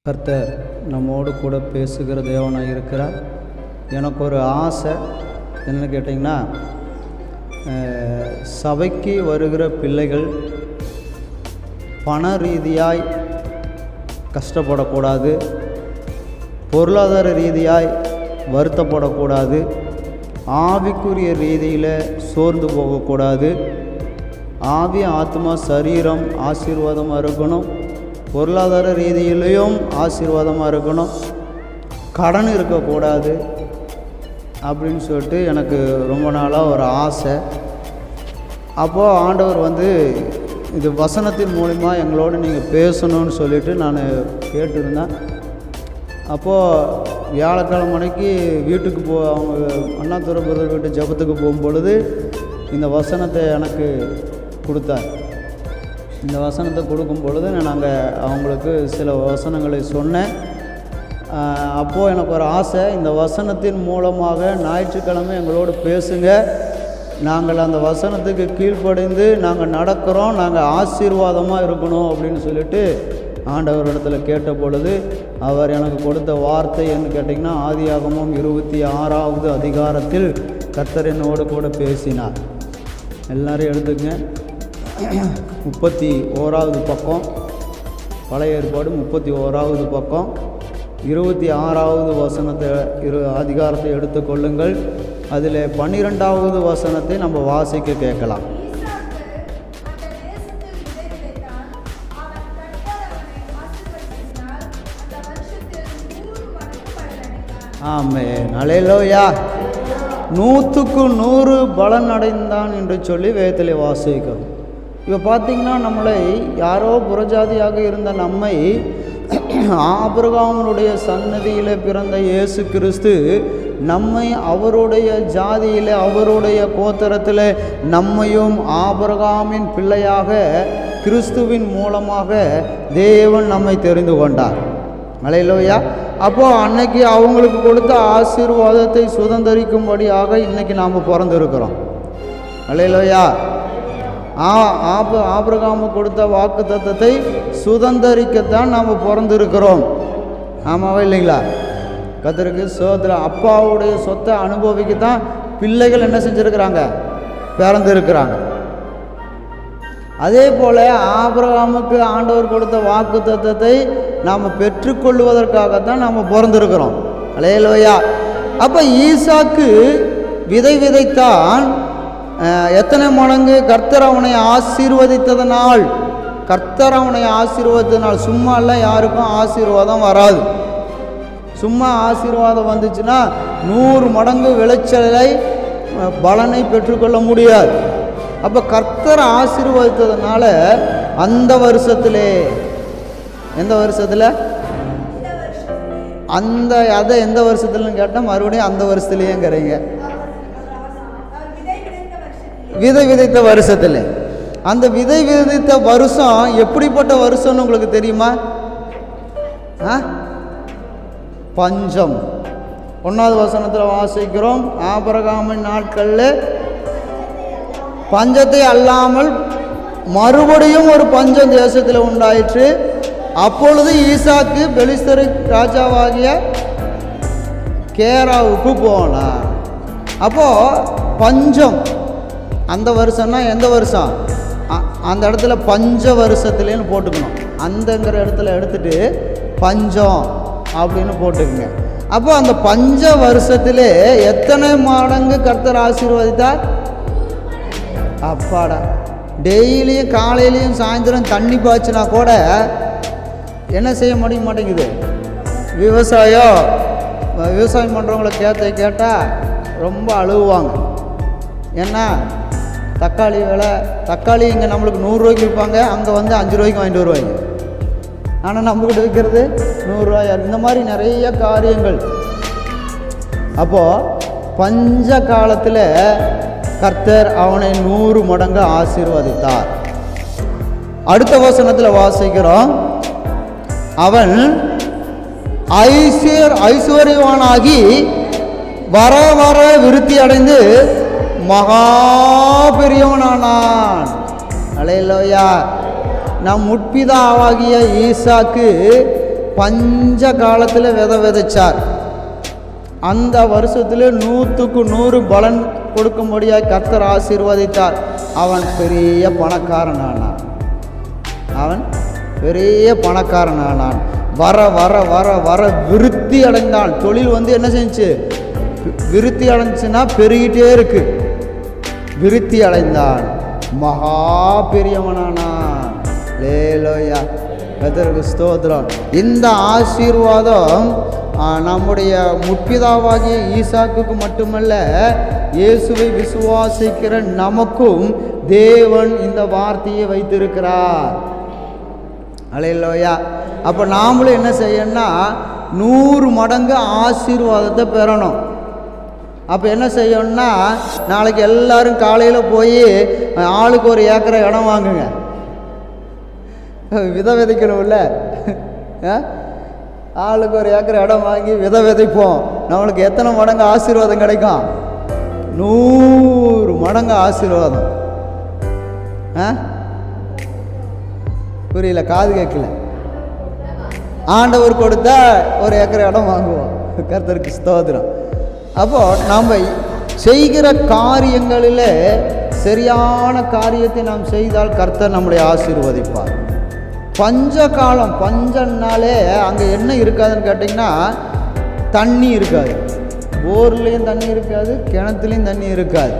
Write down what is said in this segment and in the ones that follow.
கர்த்தர் நம்மோடு கூட பேசுகிற தேவனாக இருக்கிறார். எனக்கு ஒரு ஆசை என்னென்னு கேட்டிங்கன்னா, சபைக்கு வருகிற பிள்ளைகள் பண ரீதியாய் கஷ்டப்படக்கூடாது, பொருளாதார ரீதியாய் வருத்தப்படக்கூடாது, ஆவிக்குரிய ரீதியில் சோர்ந்து போகக்கூடாது. ஆவி ஆத்மா சரீரம் ஆசீர்வாதமாக இருக்கணும், பொருளாதார ரீதியிலையும் ஆசீர்வாதமாக இருக்கணும், கடன் இருக்கக்கூடாது அப்படின்னு சொல்லிட்டு எனக்கு ரொம்ப நாளாக ஒரு ஆசை. அப்போது ஆண்டவர் இது வசனத்தின் மூலிமா எங்களோடு நீங்கள் பேசணும்னு சொல்லிவிட்டு நான் கேட்டிருந்தேன். அப்போது வியாழக்கிழமை மணிக்கு வீட்டுக்கு அவங்க அண்ணாதுரை பிரதர் வீட்டு ஜபத்துக்கு போகும்பொழுது இந்த வசனத்தை எனக்கு கொடுத்தார். இந்த வசனத்தை கொடுக்கும் பொழுது நாங்கள் அவங்களுக்கு சில வசனங்களை சொன்னேன். அப்போது எனக்கு ஒரு ஆசை, இந்த வசனத்தின் மூலமாக ஞாயிற்றுக்கிழமை எங்களோடு பேசுங்க, நாங்கள் அந்த வசனத்துக்கு கீழ்ப்படிந்து நாங்கள் நடக்கிறோம், நாங்கள் ஆசீர்வாதமாக இருக்கணும் அப்படின்னு சொல்லிட்டு ஆண்டவரிடத்தில் கேட்ட பொழுது அவர் எனக்கு கொடுத்த வார்த்தை என்ன கேட்டிங்கன்னா, ஆதியாகமம் 26வது அதிகாரத்தில் கர்த்தர் என்னோடு கூட பேசினார். எல்லோரும் எடுத்துக்கங்க. 31வது பக்கம், பழைய ஏற்பாடு 31வது பக்கம் 26வது வசனத்தை அதிகாரத்தை எடுத்துக்கொள்ளுங்கள். அதில் 12வது வசனத்தை நம்ம வாசிக்க கேட்கலாம். ஆமென், அல்லேலூயா. 100க்கு 100 பலன் அடைந்தான் என்று சொல்லி வேதத்திலே வாசிக்கிறோம். இப்போ பார்த்திங்கன்னா, நம்மளை யாரோ புறஜாதியாக இருந்த நம்மை ஆபிரகாமுடைய சன்னதியில் பிறந்த இயேசு கிறிஸ்து நம்மை அவருடைய ஜாதியில் அவருடைய கோத்திரத்தில் நம்மையும் ஆபிரகாமின் பிள்ளையாக கிறிஸ்துவின் மூலமாக தேவன் நம்மை தெரிந்து கொண்டார். அல்லேலூயா. அப்போது அன்னைக்கு அவங்களுக்கு கொடுத்த ஆசீர்வாதத்தை சுதந்திரிக்கும்படியாக இன்றைக்கி நாம் பிறந்திருக்கிறோம். அல்லேலூயா. ஆபிரகாமு கொடுத்த வாக்கு தத்தத்தை சுதந்திரிக்கத்தான் நாம் பிறந்திருக்கிறோம். ஆமாவா இல்லைங்களா? கர்த்தருக்கு ஸ்தோத்திரம். அப்பாவுடைய சொத்தை அனுபவிக்கத்தான் பிள்ளைகள் என்ன செஞ்சுருக்கிறாங்க, பிறந்திருக்கிறாங்க. அதே போல் ஆபிரகாமுக்கு ஆண்டவர் கொடுத்த வாக்கு தத்தத்தை நாம் பெற்றுக்கொள்வதற்காகத்தான் நாம் பிறந்திருக்கிறோம். அல்லேலூயா. அப்போ ஈசாக்கு விதை விதைத்தான். எத்தனை மடங்கு கர்த்தர் அவனை ஆசீர்வதித்ததனால், கர்த்தர் அவனை ஆசீர்வதித்ததனால். சும்மா எல்லாம் யாருக்கும் ஆசீர்வாதம் வராது. சும்மா ஆசீர்வாதம் வந்துச்சுன்னா 100 மடங்கு விளைச்சலை பலனை பெற்றுக்கொள்ள முடியாது. அப்போ கர்த்தர் ஆசீர்வதித்ததுனால அந்த வருஷத்திலே, எந்த வருஷத்தில், அதை எந்த வருஷத்துலன்னு கேட்டால் மறுபடியும் அந்த வருஷத்துலேயேங்கிறீங்க. விதை விதைத்த வருஷத்தில். அந்த விதை விதைத்த வருஷம் எப்படிப்பட்ட வருஷம்னு உங்களுக்கு தெரியுமா? பஞ்சம். 1வது வசனத்தில் வாசிக்கிறோம், ஆபிரகாமின் நாட்களில் பஞ்சத்தை அல்லாமல் மறுபடியும் ஒரு பஞ்சம் தேசத்தில் உண்டாயிற்று. அப்பொழுது ஈசாக்கு பெலிஸ்தர் ராஜாவாகிய கேராவுக்கு போனார். அப்போது பஞ்சம் அந்த வருஷம்னா எந்த வருஷம்? அந்த இடத்துல பஞ்ச வருஷத்துலேன்னு போட்டுக்கணும். அந்தங்கிற இடத்துல எடுத்துட்டு பஞ்சம் அப்படின்னு போட்டுக்குங்க. அப்போ அந்த பஞ்ச வருஷத்திலே எத்தனை மடங்கு கர்த்தர் ஆசீர்வதித்தார்? அப்பாடா. டெய்லியும் காலையிலையும் சாயந்தரம் தண்ணி பாய்ச்சினா கூட என்ன செய்ய முடிய மாட்டேங்குது. விவசாயம் பண்ணுறவங்கள கேட்டால் ரொம்ப அழுவாங்க. ஏன்னா தக்காளி விலை, தக்காளி இங்கே நம்மளுக்கு 100 ரூபாய்க்கு விற்பாங்க, அங்கே 5 ரூபாய்க்கு வாங்கிட்டு வருவாங்க. ஆனால் நம்மக்கிட்ட விற்கிறது 100 ரூபாயா. இந்த மாதிரி நிறைய காரியங்கள். அப்போது பஞ்ச காலத்தில் கர்த்தர் அவனை 100 மடங்கு ஆசீர்வதித்தார். அடுத்த வசனத்தில் வாசிக்கிறோம், அவன் ஐஸ்வர்யவானாகி வர வர விருத்தி அடைந்து மகா பெரியவனானான். அல்லேலூயா. நம் முற்பிதாவாகிய ஈசாக்கு பஞ்ச காலத்தில் விதைச்சார். அந்த வருஷத்தில் 100க்கு 100 பலன் கொடுக்கும்படியாக கர்த்தர் ஆசீர்வதித்தார். அவன் பெரிய பணக்காரனானான். வர வர வர வர விருத்தி அடைந்தான். தொழில் என்ன செஞ்சு விருத்தி அடைஞ்சுன்னா பெருகிட்டே இருக்கு. விருத்தி அடைந்தான், மகா பெரியவனானான். லேலோயா, கர்த்தருக்கு ஸ்தோத்திரம். இந்த ஆசீர்வாதம் நம்முடைய முற்பிதாவாகிய ஈசாக்குக்கு மட்டுமல்ல, இயேசுவை விசுவாசிக்கிற நமக்கும் தேவன் இந்த வார்த்தையை வைத்திருக்கிறார். அல்லேலூயா. அப்போ நாமளும் என்ன செய்யணும்னா 100 மடங்கு ஆசீர்வாதத்தை பெறணும். அப்போ என்ன செய்யணும்னா, நாளைக்கு எல்லாரும் காலையில் போய் ஆளுக்கு ஒரு ஏக்கரை இடம் வாங்குங்க. விதைக்கணும்ல, ஆளுக்கு ஒரு ஏக்கரை இடம் வாங்கி விதைப்போம். நம்மளுக்கு எத்தனை மடங்கு ஆசீர்வாதம் கிடைக்கும்? 100 மடங்கு ஆசீர்வாதம். புரியல, காது கேட்கல. ஆண்டவர் கொடுத்தா ஒரு ஏக்கரை இடம் வாங்குவோம். கர்த்தருக்கு ஸ்தோத்திரம். அப்போ நம்ம செய்கிற காரியங்களில் சரியான காரியத்தை நாம் செய்தால் கர்த்தர் நம்மளை ஆசீர்வதிப்பார். பஞ்ச காலம், பஞ்சம்னாலே அங்கே என்ன இருக்காதுன்னு கேட்டிங்கன்னா, தண்ணி இருக்காது. போர்லேயும் தண்ணி இருக்காது, கிணத்துலேயும் தண்ணி இருக்காது,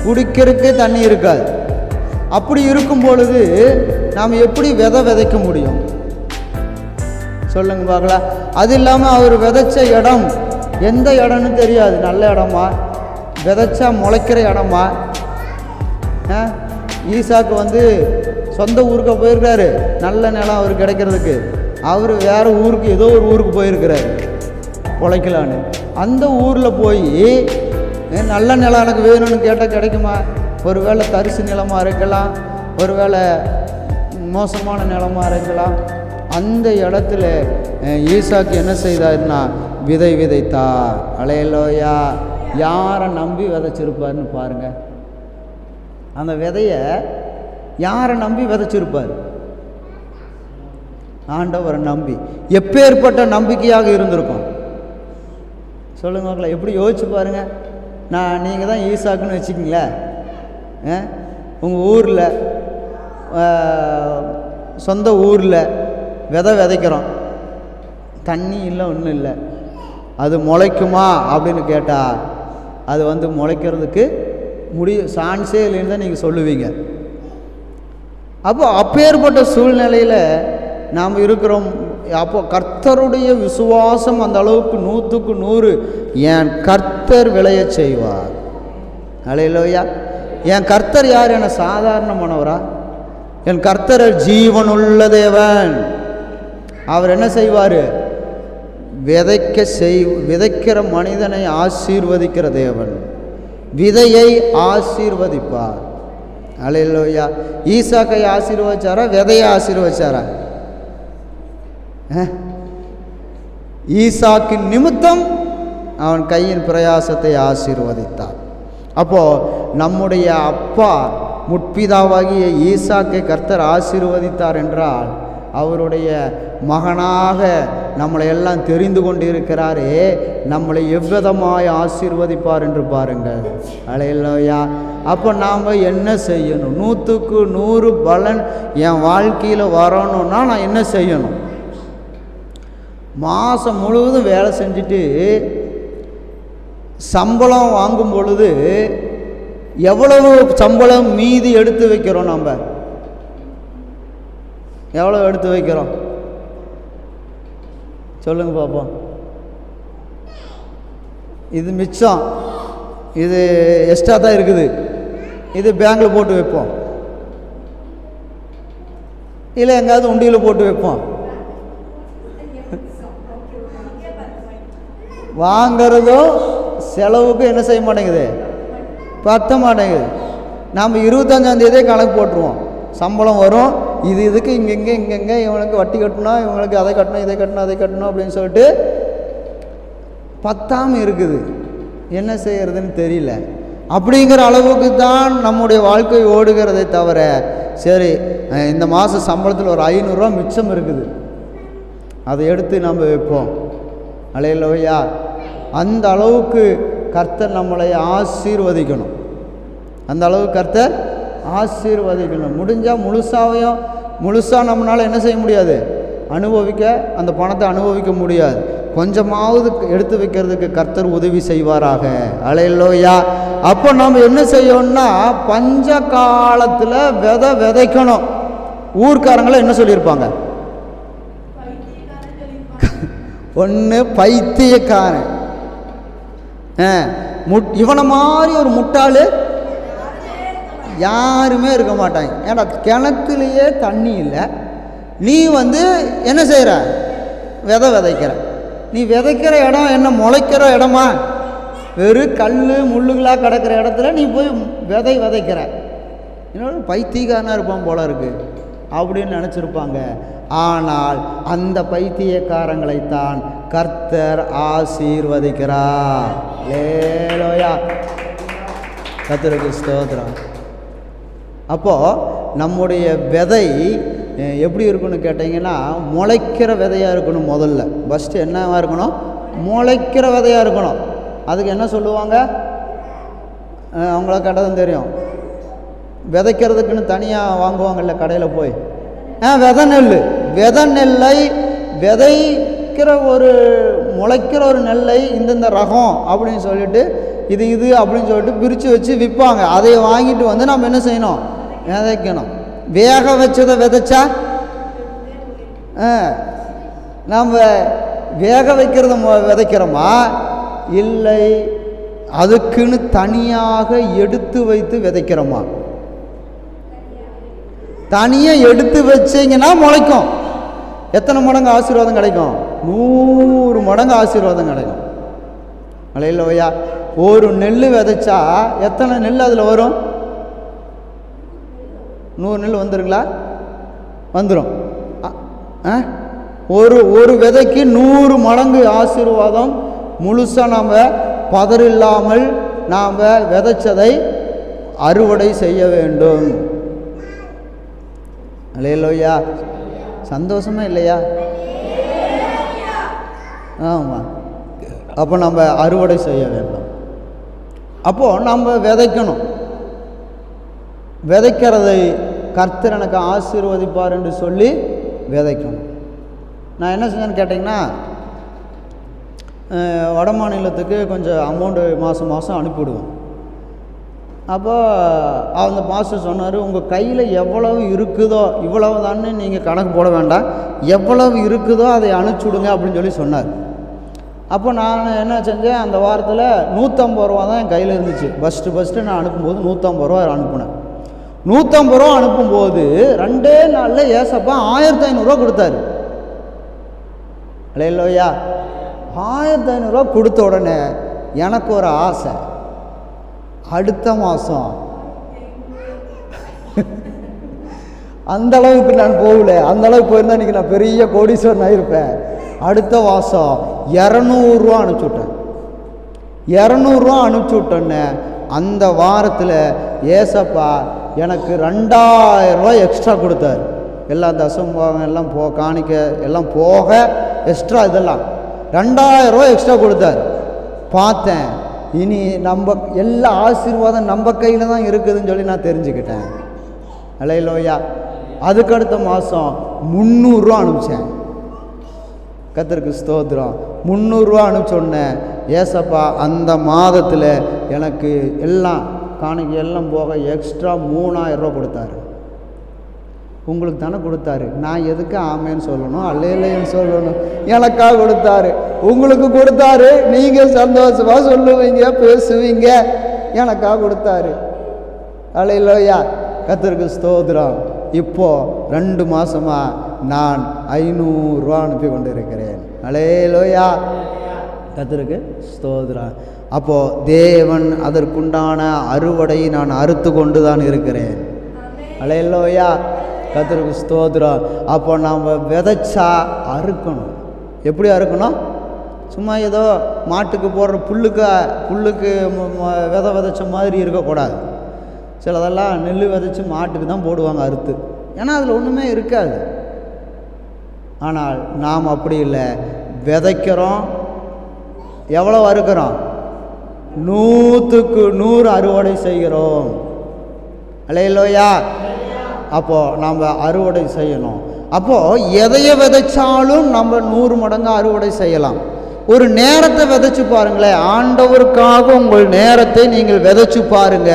குடிக்கிறதுக்கே தண்ணி இருக்காது. அப்படி இருக்கும் பொழுது நாம் எப்படி விதைக்க முடியும் சொல்லுங்க பார்க்கலாம். அது இல்லாமல் அவர் விதைச்ச இடம் எந்த இடம்னு தெரியாது. நல்ல இடமா, விதைச்சா முளைக்கிற இடமா? ஈசாக்கு சொந்த ஊருக்கு போயிருக்காரு, நல்ல நிலம் அவர் கிடைக்கிறதுக்கு. அவர் வேறு ஊருக்கு, ஏதோ ஒரு ஊருக்கு போயிருக்கிறார் உழைக்கலான்னு. அந்த ஊரில் போய் நல்ல நிலம் எனக்கு வேணும்னு கேட்டால் கிடைக்குமா? ஒரு வேளை தரிசு நிலமாக இருக்கலாம், ஒரு வேளை மோசமான நிலமாக இருக்கலாம். அந்த இடத்துல ஈசாக்கு என்ன செய்தார்னா விதைத்தார். அல்லேலூயா. யாரை நம்பி விதைச்சிருப்பார்னு பாருங்கள். அந்த விதையை யாரை நம்பி விதைச்சிருப்பார்? ஆண்டவரை நம்பி. எப்பேற்பட்ட நம்பிக்கையாக இருந்திருக்கும் சொல்லுங்க மக்களே. எப்படி யோசிச்சு பாருங்கள். நீங்கள் தான் ஈசாக்குன்னு வச்சுக்கிங்களேன். உங்கள் ஊரில், சொந்த ஊரில் விதைக்கிறோம், தண்ணி இல்லை, ஒன்றும் இல்லை. அது முளைக்குமா அப்படின்னு கேட்டால் அது முளைக்கிறதுக்கு சான்ஸே இல்லைன்னு தான் நீங்கள் சொல்லுவீங்க. அப்போ அப்பேற்பட்ட சூழ்நிலையில் நாம் இருக்கிறோம். அப்போ கர்த்தருடைய விசுவாசம் அந்த அளவுக்கு 100க்கு 100 என் கர்த்தர் விளைய செய்வார். அல்லேலூயா. என் கர்த்தர் யார்? என சாதாரணமானவரா? என் கர்த்தர் ஜீவனுள்ள தேவன். அவர் என்ன செய்வார்? விதைக்கிற மனிதனை ஆசீர்வதிக்கிற தேவன். விதையை ஆசீர்வதிப்பார். அல்லேலூயா. ஈசாக்கை ஆசீர்வதிச்சாரா, விதையை ஆசீர்வதிச்சாரா? ஈசாக்கின் நிமித்தம் அவன் கையின் பிரயாசத்தை ஆசீர்வதித்தார். அப்போது நம்முடைய அப்பா முற்பிதாவாகிய ஈசாக்கை கர்த்தர் ஆசீர்வதித்தார் என்றால், அவருடைய மகனாக நம்மளை எல்லாம் தெரிந்து கொண்டிருக்கிறாரே, நம்மளை எவ்விதமாய் ஆசீர்வதிப்பார் என்று பாருங்கள். அல்லேலூயா. அப்போ நாம் என்ன செய்யணும்? 100க்கு 100 பலன் என் வாழ்க்கையில் வரணும்னா நான் என்ன செய்யணும்? மாதம் முழுவதும் வேலை செஞ்சுட்டு சம்பளம் வாங்கும் பொழுது எவ்வளவு சம்பளம் மீதி எடுத்து வைக்கிறோம்? நம்ம எவ்வளோ எடுத்து வைக்கிறோம் சொல்லுங்கள் பார்ப்போம். இது மிச்சம், இது எக்ஸ்ட்ரா தான் இருக்குது, இது பேங்கில் போட்டு வைப்போம், இல்லை எங்கேயாவது உண்டியில் போட்டு வைப்போம். வாங்கிறதும் செலவுக்கும் என்ன செய்ய மாட்டேங்குது? பத்த மாட்டேங்குது. நாம் 25ஆம் தேதியே கணக்கு போட்டுருவோம். சம்பளம் வரும், இதுக்கு இங்கெங்கே இவனுக்கு வட்டி கட்டணும், இவங்களுக்கு அதை கட்டணும், இதை கட்டணும், அதை கட்டணும் அப்படின்னு சொல்லிட்டு பத்தாமல் இருக்குது. என்ன செய்கிறதுன்னு தெரியல. அப்படிங்கிற அளவுக்கு தான் நம்முடைய வாழ்க்கை ஓடுகிறதை தவிர, சரி இந்த மாதம் சம்பளத்தில் ஒரு 500 ரூபா மிச்சம் இருக்குது, அதை எடுத்து நம்ம வைப்போம். அல்லேலூயா. அந்த அளவுக்கு கர்த்தர் நம்மளை ஆசீர்வதிக்கணும். அந்த அளவுக்கு கர்த்தர் ஆசீர்வதிக்கணும். முடிஞ்சால் முழுசாக நம்மளால் என்ன செய்ய முடியாது, அனுபவிக்க, அந்த பணத்தை அனுபவிக்க முடியாது. கொஞ்சமாவது எடுத்து வைக்கிறதுக்கு கர்த்தர் உதவி செய்வாராக. அல்லேலூயா. அப்போ நம்ம என்ன செய்யணும்னா, பஞ்ச காலத்தில் விதைக்கணும். ஊர்க்காரங்களும் என்ன சொல்லியிருப்பாங்க, ஒன்று பைத்தியக்காரன், இவனை மாதிரி ஒரு முட்டாள் யாருமே இருக்க மாட்டாங்க. ஏன்னா கிணத்துலேயே தண்ணி இல்லை, நீ என்ன செய்கிற, விதைக்கிற. நீ விதைக்கிற இடம் என்ன முளைக்கிற இடமா, வெறும் கல் முள்ளுகளாக கிடக்கிற இடத்துல நீ போய் விதைக்கிற. இன்னொரு பைத்தியக்காரனாக இருப்பான் போல இருக்கு அப்படின்னு நினச்சிருப்பாங்க. ஆனால் அந்த பைத்தியக்காரங்களைத்தான் கர்த்தர் ஆசீர்வதிக்கிறார். அல்லேலூயா. கர்த்தருக்கு ஸ்தோத்திரம். அப்போது நம்முடைய விதை எப்படி இருக்குன்னு கேட்டிங்கன்னா, முளைக்கிற விதையாக இருக்கணும். முதல்ல ஃபஸ்ட்டு என்னவாக இருக்கணும், முளைக்கிற விதையாக இருக்கணும். அதுக்கு என்ன சொல்லுவாங்க, அவங்கள கேட்டதும் தெரியும், விதைக்கிறதுக்குன்னு தனியாக வாங்குவாங்கல்ல கடையில் போய், விதை நெல்லை விதைக்கிற ஒரு முளைக்கிற ஒரு நெல்லை இந்த ரகம் அப்படின்னு சொல்லிட்டு இது அப்படின்னு சொல்லிட்டு பிரித்து வச்சு விற்பாங்க. அதை வாங்கிட்டு நம்ம என்ன செய்யணும், விதைக்கணும். வேக வச்சதை விதைச்சா நாம் வேக வைக்கிறத விதைக்கிறோமா, இல்லை அதுக்குன்னு தனியாக எடுத்து வைத்து விதைக்கிறோமா? தனியாக எடுத்து வச்சிங்கன்னா முளைக்கும். எத்தனை மடங்கு ஆசீர்வாதம் கிடைக்கும், 100 மடங்கு ஆசீர்வாதம் கிடைக்கும். அல்லேலூயா. ஒரு நெல் விதைச்சா எத்தனை நெல் அதில் வரும், 100 நெல் வந்துருங்களா, வந்துடும். ஒரு விதைக்கு 100 மடங்கு ஆசீர்வாதம். முழுசாக நாம் பதறில்லாமல் நாம் விதைச்சதை அறுவடை செய்ய வேண்டும். அல்லேலூயா. சந்தோஷமா இல்லையா? ஆமாம். அப்போ நம்ம அறுவடை செய்ய வேண்டும். அப்போது நம்ம விதைக்கணும். விதைக்கிறதை கர்த்தர் எனக்கு ஆசீர்வதிப்பார் என்று சொல்லி விதைக்கணும். நான் என்ன செஞ்சேன்னு கேட்டிங்கன்னா, வட மாநிலத்துக்கு கொஞ்சம் அமௌண்ட்டு மாதம் அனுப்பிவிடுவேன். அப்போ அந்த மாஸ்டர் சொன்னார், உங்கள் கையில் எவ்வளவு இருக்குதோ இவ்வளவு தானே நீங்கள் கணக்கு போட வேண்டாம், எவ்வளவு இருக்குதோ அதை அனுப்பிச்சுடுங்க அப்படின்னு சொல்லி சொன்னார். அப்போ நான் என்ன செஞ்சேன், அந்த வாரத்தில் 150 ரூபா தான் என் கையில் இருந்துச்சு. ஃபஸ்ட்டு நான் அனுப்பும்போது 150 ரூபா அனுப்புனேன். 150 ரூபா அனுப்பும்போது 2 நாளில் ஏசப்பா 1500 ரூபா கொடுத்தாரு. அல்லேலூயா. 1500 ரூபா கொடுத்த உடனே எனக்கு ஒரு ஆசை, அடுத்த மாதம் அந்த அளவுக்கு நான் போகல. அந்த அளவுக்கு போயிருந்தா இன்றைக்கி நான் பெரிய கோடீஸ்வரன் ஆகிருப்பேன். அடுத்த மாதம் 200 ரூபா அனுப்பிச்சுட்டேன். 200 ரூபா அனுப்பிச்சுட்டேன்னு அந்த வாரத்தில் ஏசப்பா எனக்கு 2000 ரூபா எக்ஸ்ட்ரா கொடுத்தாரு. எல்லாம் தசம்போகம் எல்லாம் காணிக்க எல்லாம் போக எக்ஸ்ட்ரா இதெல்லாம் 2000 ரூபா எக்ஸ்ட்ரா கொடுத்தாரு. பார்த்தேன், இனி நம்ம எல்லா ஆசீர்வாதம் நம்ம கையில் தான் இருக்குதுன்னு சொல்லி நான் தெரிஞ்சுக்கிட்டேன். அல்லேலூயா. அதுக்கடுத்த மாதம் 300 ரூபா அனுப்பிச்சேன். கர்த்தருக்கு ஸ்தோத்திரம். 300 ரூபா அனுப்பிச்சோன்னே ஏசப்பா அந்த மாதத்தில் எனக்கு எல்லாம் காணிக்கை எல்லாம் போக எக்ஸ்ட்ரா 3000 ரூபா கொடுத்தாரு. உங்களுக்கு தானே கொடுத்தாரு, நான் எதுக்கு ஆமேன்னு சொல்லணும், அல்லேலூயான்னு சொல்லணும்? எனக்காக கொடுத்தாரு, உங்களுக்கு கொடுத்தாரு. நீங்கள் சந்தோஷமாக சொல்லுவீங்க, பேசுவீங்க. எனக்காக கொடுத்தாரு. அல்லேலூயா. கர்த்தருக்கு ஸ்தோத்திரம். இப்போது 2 மாதமாக நான் 500 ரூபா அனுப்பி கொண்டு இருக்கிறேன். அல்லேலூயா. கர்த்தருக்கு ஸ்தோத்திரம். அப்போது தேவன் அதற்குண்டான அறுவடை நான் அறுத்து கொண்டு தான் இருக்கிறேன். அல்லேலூயா. கர்த்தருக்கு ஸ்தோத்திரம். அப்போ நாம் விதைச்சா அறுக்கணும். எப்படி அறுக்கணும்? சும்மா ஏதோ மாட்டுக்கு போடுற புல்லுக்கு விதைச்ச மாதிரி இருக்கக்கூடாது. சிலதெல்லாம் நெல் விதைச்சி மாட்டுக்கு தான் போடுவாங்க அறுத்து. ஏன்னா அதில் ஒன்றுமே இருக்காது. ஆனால் நாம் அப்படி இல்லை, விதைக்கிறோம், எவ்வளோ அறுக்கிறோம்? 100க்கு 100 அறுவடை செய்கிறோம். அல்லேலூயா. அப்போது நாம் அறுவடை செய்யணும். அப்போது எதையை விதைச்சாலும் நம்ம 100 மடங்கு அறுவடை செய்யலாம். ஒரு நேரத்தை விதைச்சு பாருங்களேன். ஆண்டவருக்காக உங்கள் நேரத்தை நீங்கள் விதைச்சு பாருங்க.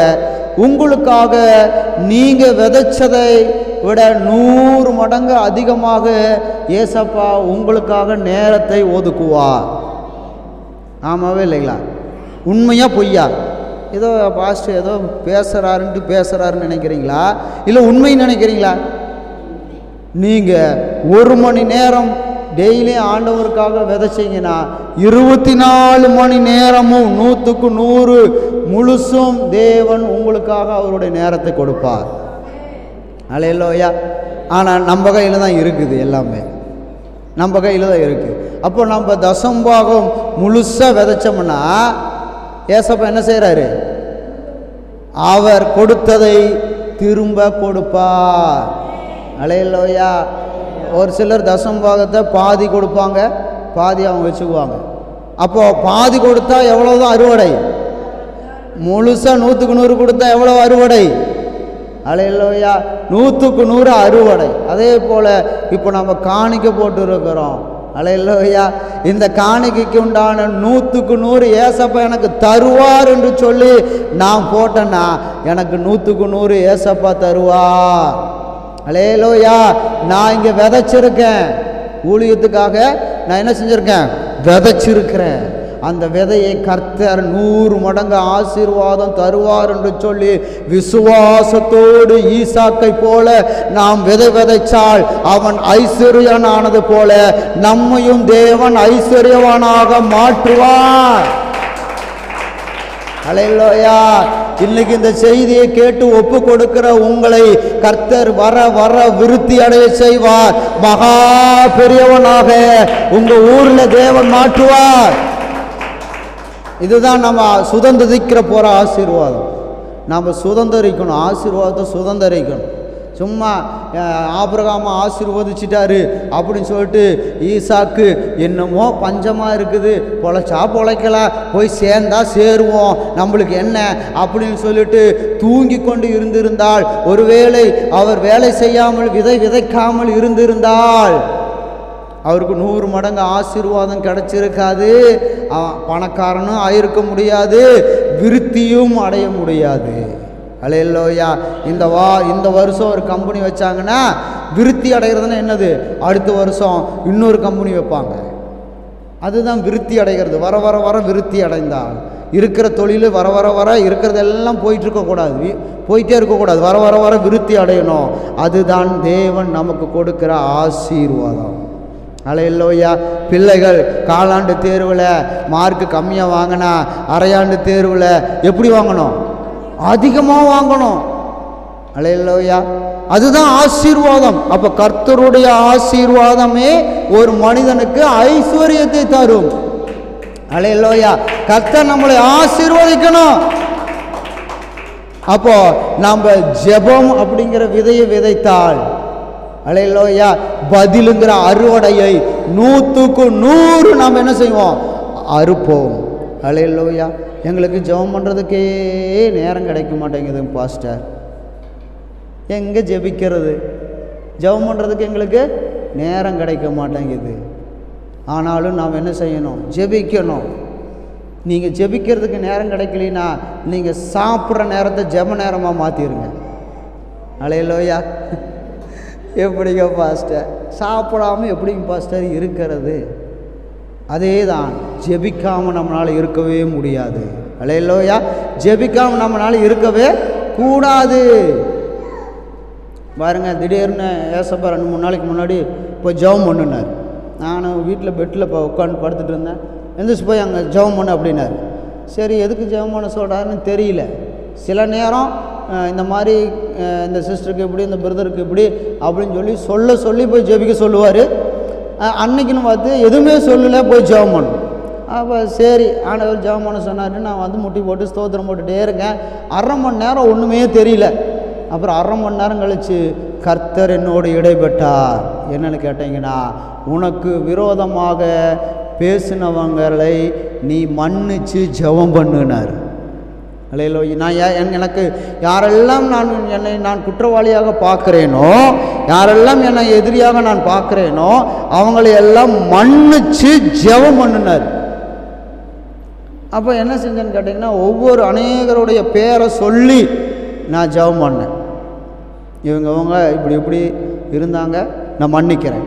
உங்களுக்காக நீங்கள் விதைச்சதை விட 100 மடங்கு அதிகமாக ஏசப்பா உங்களுக்காக நேரத்தை ஒதுக்குவார். ஆமாவே இல்லைங்களா? உண்மையா பொய்யா? ஏதோ பாஸ்டர் ஏதோ பேசுகிறாருன்னு நினைக்கிறீங்களா, இல்லை உண்மை நினைக்கிறீங்களா? நீங்கள் 1 மணி நேரம் டெய்லியும் ஆண்டவருக்காக விதைச்சிங்கன்னா 24 மணி நேரமும் 100க்கு 100 முழுசும் தேவன் உங்களுக்காக அவருடைய நேரத்தை கொடுப்பார். அல்லேலூயா. ஆனால் நம்ம கையில் தான் இருக்குது, எல்லாமே நம்ம கையில் தான் இருக்குது. அப்போ நம்ம தசம்பாகம் முழுசாக விதைச்சோம்னா ஏசப்பா என்ன செய்கிறாரு? அவர் கொடுத்ததை திரும்ப கொடுப்பார். அல்லேலூயா. ஒரு சிலர் தசம்பாகத்தை பாதி கொடுப்பாங்க, பாதி அவங்க வச்சுக்குவாங்க. அப்போது பாதி கொடுத்தா எவ்வளோதான் அறுவடை? முழுசாக 100க்கு 100 கொடுத்தா எவ்வளோ அறுவடை? அல்லேலூயா. 100க்கு 100 அறுவடை. அதே போல் இப்போ நம்ம காணிக்கை போட்டு இருக்கிறோம். அல்லேலூயா. இந்த காணிக்கைக்கு உண்டான 100க்கு 100 ஏசப்பா எனக்கு தருவார் என்று சொல்லி நான் போட்டேன்னா எனக்கு 100க்கு 100 ஏசப்பா தருவார். அல்லேலூயா. நான் இங்கே விதைச்சிருக்கேன், ஊழியத்துக்காக நான் என்ன செஞ்சுருக்கேன்? விதைச்சிருக்கிறேன். அந்த விதையை கர்த்தர் 100 மடங்கு ஆசீர்வாதம் தருவார் என்று சொல்லி விசுவாசத்தோடு ஈசாக்கை போல நாம் விதைச்சால் அவன் ஐஸ்வர்யனானது போல நம்மையும் தேவன் ஐஸ்வர்யவானாக மாற்றுவார். அல்லேலூயா. இன்னைக்கு இந்த செய்தியை கேட்டு ஒப்பு கொடுக்கிற உங்களை கர்த்தர் வர வர விருத்தி அடைய செய்வார். மகா பெரியவனாக உங்க ஊர்ல தேவன் மாற்றுவார். இதுதான் நம்ம சுதந்திரிக்கிற போகிற ஆசீர்வாதம். நாம் சுதந்திரிக்கணும், ஆசீர்வாதத்தை சுதந்திரிக்கணும். சும்மா ஆபிரகாமை ஆசீர்வதிச்சிட்டாரு அப்படின்னு சொல்லிட்டு ஈசாக்கு என்னமோ பஞ்சமாக இருக்குது, பொழைச்சா பொழைக்கலாம், போய் சேர்ந்தா சேருவோம், நம்மளுக்கு என்ன அப்படின்னு சொல்லிட்டு தூங்கி கொண்டு இருந்திருந்தால், ஒருவேளை அவர் வேலை செய்யாமல் விதைக்காமல் இருந்திருந்தால் அவருக்கு 100 மடங்கு ஆசீர்வாதம் கிடைச்சிருக்காது. பணக்காரனும் ஆயிருக்க முடியாது, விருத்தியும் அடைய முடியாது. அல்லேலூயா. இந்த வருஷம் ஒரு கம்பெனி வச்சாங்கன்னா விருத்தி அடைகிறதுனா என்னது? அடுத்த வருஷம் இன்னொரு கம்பெனி வைப்பாங்க. அதுதான் விருத்தி அடைகிறது. வர வர வர விருத்தி அடைந்தால் இருக்கிற தொழில் வர வர வர இருக்கிறதெல்லாம் போயிட்டே இருக்கக்கூடாது. வர வர வர விருத்தி அடையணும். அதுதான் தேவன் நமக்கு கொடுக்கிற ஆசீர்வாதம். அல்லேலூயா. பிள்ளைகள் காலாண்டு தேர்வில் மார்க்கு கம்மியாக வாங்கினா அரையாண்டு தேர்வில் எப்படி வாங்கணும்? அதிகமாக வாங்கணும். அல்லேலூயா. அதுதான் ஆசீர்வாதம். அப்போ கர்த்தருடைய ஆசீர்வாதமே ஒரு மனிதனுக்கு ஐஸ்வர்யத்தை தரும். அல்லேலூயா. கர்த்தர் நம்மளை ஆசீர்வதிக்கணும். அப்போ நம்ம ஜெபம் அப்படிங்கிற விதையை விதைத்தால் அல்லேலூயா பதிலுங்கிற அறுவடையை 100க்கு 100 நாம் என்ன செய்வோம்? அறுப்போம். அல்லேலூயா. எங்களுக்கு ஜெபம் பண்ணுறதுக்கே நேரம் கிடைக்க மாட்டேங்குது பாஸ்டர். எங்கே ஜெபிக்கிறது? ஜெபம் பண்ணுறதுக்கு எங்களுக்கு நேரம் கிடைக்க மாட்டேங்குது. ஆனாலும் நாம் என்ன செய்யணும்? ஜெபிக்கணும். நீங்கள் ஜெபிக்கிறதுக்கு நேரம் கிடைக்கலனா நீங்கள் சாப்பிட்ற நேரத்தை ஜெப நேரமாக மாற்றிடுங்க. அல்லேலூயா. எப்படிங்க பாஸ்டர்? சாப்பிடாமல் எப்படிங்க பாஸ்டர் இருக்கிறது? அதே தான், ஜெபிக்காமல் நம்மளால் இருக்கவே முடியாது. அல்லேலூயா. ஜெபிக்காமல் நம்மளால் இருக்கவே கூடாது. பாருங்க, திடீர்னு ஏசப்பா 2-3 நாளைக்கு முன்னாடி போய் ஜெபம் பண்ணுனார். நானும் வீட்டில் பெட்டில் உட்காந்து படுத்துட்டு இருந்தேன். எந்திரிச்சு போய் அங்கே ஜெபம் பண்ணு அப்படின்னாரு. சரி, எதுக்கு ஜெபம் பண்ண சொல்கிறாருன்னு தெரியல. சில நேரம் இந்த மாதிரி இந்த சிஸ்டருக்கு இப்படி, இந்த பிரதருக்கு இப்படி அப்படின்னு சொல்லி போய் ஜெபிக்க சொல்லுவார். அன்னைக்குன்னு பார்த்து எதுவுமே சொல்லலை, போய் ஜெபம் பண்ணணும். அப்போ சரி, ஆண்டவர் ஜெபம் பண்ண சொன்னார். நான் முட்டி போட்டு ஸ்தோத்திரம் போட்டுகிட்டே இருக்கேன். 1/2 மணி நேரம் ஒன்றுமே தெரியல. அப்புறம் 1/2 மணி நேரம் கழித்து கர்த்தர் என்னோடு இடைப்பட்டார். என்னன்னு கேட்டிங்கன்னா, உனக்கு விரோதமாக பேசினவங்களை நீ மன்னிச்சு ஜெபம் பண்ணுனார். அல்லேலூயா. நான் எனக்கு யாரெல்லாம் என்னை நான் குற்றவாளியாக பார்க்குறேனோ, யாரெல்லாம் என்னை எதிரியாக நான் பார்க்குறேனோ அவங்களை எல்லாம் மன்னிச்சு ஜெபம் பண்ணினார். அப்போ என்ன செஞ்சேன்னு கேட்டிங்கன்னா, ஒவ்வொரு அநேகருடைய பேரை சொல்லி நான் ஜெபம் பண்ணேன். இவங்க இப்படி இருந்தாங்க, நான் மன்னிக்கிறேன்